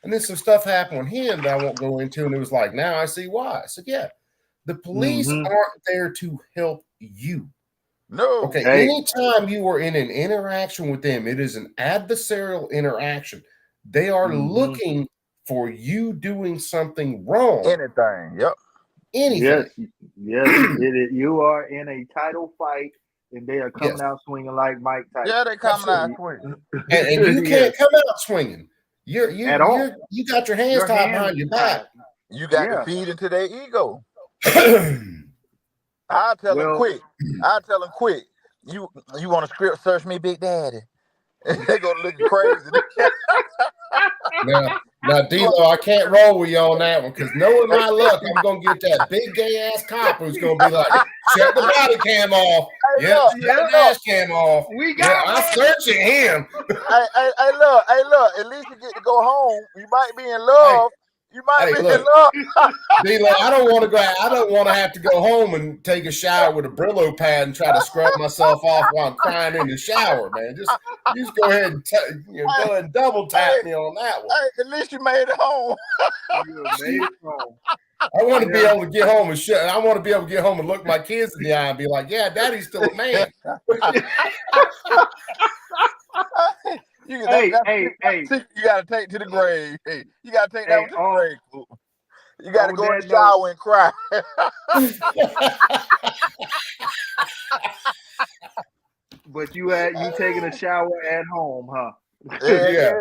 And then some stuff happened with him that I won't go into. And it was like, now I see why. I said, yeah, the police aren't there to help you. No. Okay. Hey. Anytime you are in an interaction with them, it is an adversarial interaction. They are looking for you doing something wrong. Anything. Yep. Anything. Yes. You are in a title fight, and they are coming out swinging like Mike Tyson. Yeah, they coming out swinging, and you can't come out swinging. You got your hands tied behind your back. You got to feed into their ego. I'll tell them quick. You want to script search me, Big Daddy? They're gonna look crazy. Now, D-Lo, I can't roll with you on that one because knowing my luck, I'm gonna get that big gay ass cop who's gonna be like, shut the body cam off. Shut the dash cam off. I'm searching him. Hey, look. At least you get to go home. You might be in love. You might be in love. D-Lo, I don't want to go. I don't want to have to go home and take a shower with a Brillo pad and try to scrub myself off while I'm crying in the shower, man. Just go ahead and go ahead and double tap me on that one. Hey, at least you made it home. I want to be able to get home and shut. I want to be able to get home and look my kids in the eye and be like, "Yeah, Daddy's still a man." You gotta take to the grave. Hey, you gotta take that one to the grave. You gotta go in the shower and cry. But you taking a shower at home, huh? Yeah.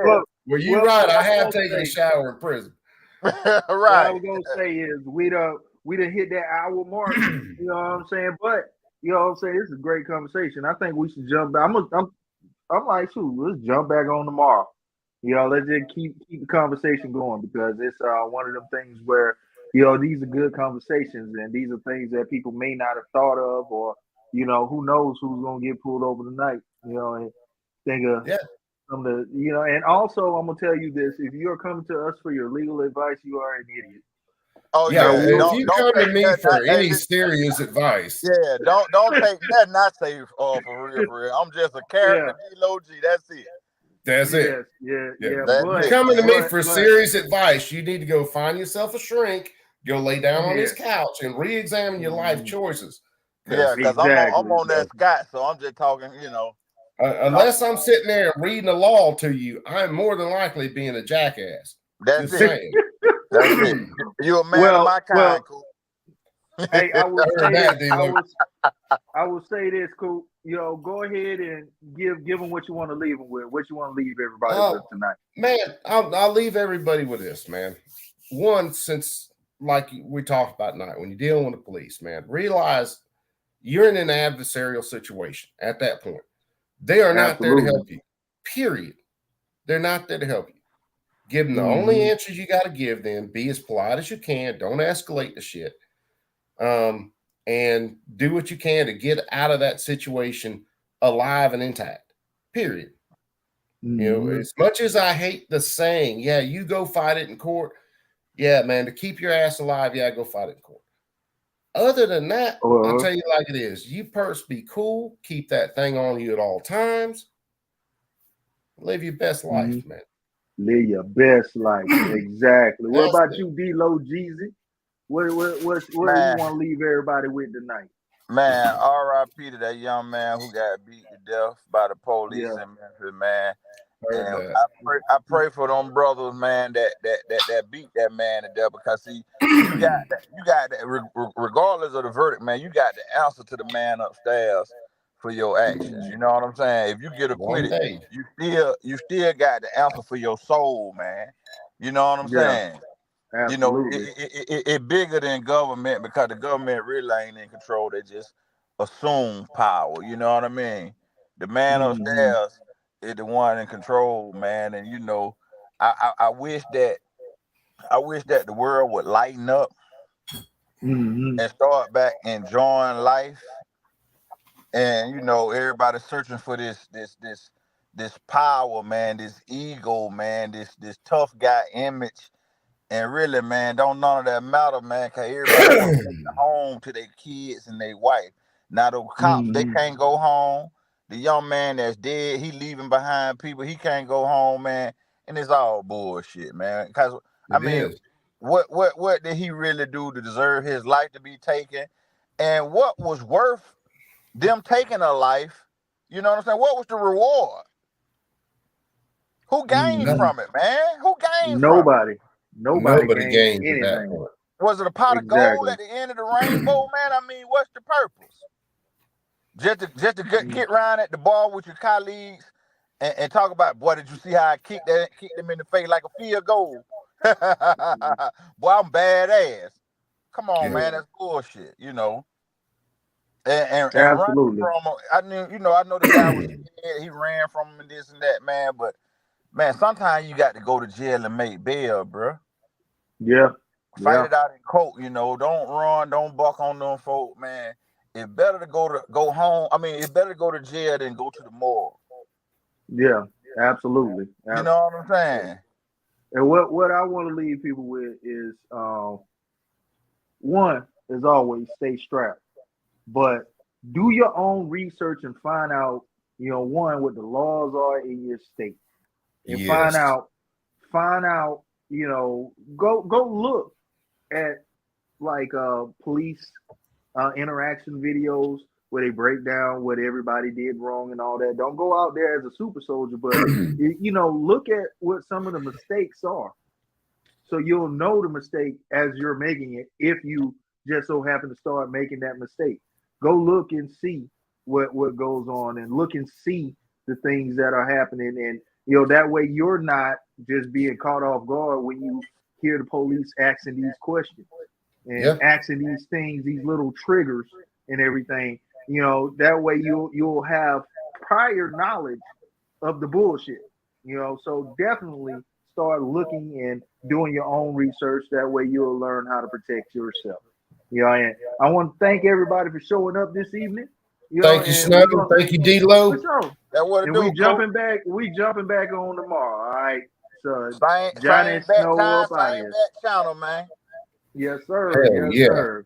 Well, you're right. I have taken a shower in prison. Right. What I was gonna say is we done hit that hour mark. You know what I'm saying? But you know what I'm saying, this is a great conversation. I think we should jump back. I'm like, shoot, let's jump back on tomorrow. Let's just keep the conversation going because it's one of them things where, these are good conversations and these are things that people may not have thought of or, who knows who's going to get pulled over tonight, and think of some of the, and also I'm going to tell you this, if you're coming to us for your legal advice, you are an idiot. Oh yeah, if you come to me for any serious advice, don't take that. Not say for real. I'm just a character, D-Lo G. That's it. That's it. Yeah. You're coming to me for serious advice. You need to go find yourself a shrink, go lay down on his couch, and re-examine your life choices. Yeah, because I'm on that Scott, so I'm just talking. Unless I'm sitting there reading the law to you, I'm more than likely being a jackass. That's it. That's it. You're a man of my kind, Coop. Hey, I will say this, Coop. Go ahead and give them what you want to leave them with. What you want to leave everybody with tonight, man. I'll leave everybody with this, man. One, since like we talked about tonight, when you're dealing with the police, man, realize you're in an adversarial situation. At that point, they are not there to help you. Period. They're not there to help you. Give them the only answers you got to give them. Be as polite as you can. Don't escalate the shit. And do what you can to get out of that situation alive and intact. Period. As much as I hate the saying, you go fight it in court. Yeah, man, to keep your ass alive, go fight it in court. Other than that, I'll tell you like it is. You be cool. Keep that thing on you at all times. Live your best life, man. Live your best life. Exactly. What about you, D-Lo Jeezy? What do you want to leave everybody with tonight? Man, R.I.P. to that young man who got beat to death by the police Yeah. in Memphis, man. Heard And that. I pray for them brothers, man, that beat that man to death, because see, you got that regardless of the verdict, man, you got the answer to the man upstairs for your actions. You know what I'm saying? If you get One acquitted, day. you still got the answer for your soul, man. You know what I'm Yeah. saying? You know, Absolutely. it bigger than government, because the government really ain't in control. They just assume power. You know what I mean? The man Mhm. upstairs is the one in control, man. And you know, I wish that the world would lighten up Mhm. and start back enjoying life. And you know, everybody searching for this power, man, this ego, man, this tough guy image. And really, man, don't none of that matter, man, because everybody want to take it home to their kids and their wife. Now, the cops, they Mhm. can't go home. The young man that's dead, he leaving behind people. He can't go home, man. And it's all bullshit, man. Because, I It mean, is. what did he really do to deserve his life to be taken? And what was worth them taking a life? You know what I'm saying? What was the reward? Who gained Mhm. from it, man? Who gained from it? Nobody Nobody gained gains at that anything. point. Was it a pot of gold Exactly. at the end of the rainbow, man? I mean, what's the purpose? Just to get around at the bar with your colleagues and talk about, boy, did you see how I kicked them in the face like a field goal? Boy, I'm badass. Come on, Yeah. man, that's bullshit, you know. And running Absolutely. from him, I know the guy was scared, he ran from him and this and that, man. But man, sometimes you got to go to jail and make bail, bro. Yeah. Fight Yeah. it out in court, you know. Don't run, don't buck on them folk, man. It's better to go home. I mean, it's better to go to jail than go to the morgue. Yeah. Absolutely. You know what I'm saying? And what I want to leave people with is one, as always, stay strapped. But do your own research and find out, one, what the laws are in your state. And Yes. find out, go look at like police interaction videos where they break down what everybody did wrong and all that. Don't go out there as a super soldier, but look at what some of the mistakes are. So you'll know the mistake as you're making it if you just so happen to start making that mistake. Go look and see what goes on and look and see the things that are happening. And that way you're not just being caught off guard when you hear the police asking these questions and asking these things, these little triggers and everything. That way you'll have prior knowledge of the bullshit. So definitely start looking and doing your own research. That way you'll learn how to protect yourself. And I want to thank everybody for showing up this evening. Thank you, Snow. Thank you, D-Lo. For sure. That what it And do, we jumping back on tomorrow. All right. So same Johnny back Snow time, up out of same here. back channel, man. Yes, sir. Hell Yes, yeah. sir.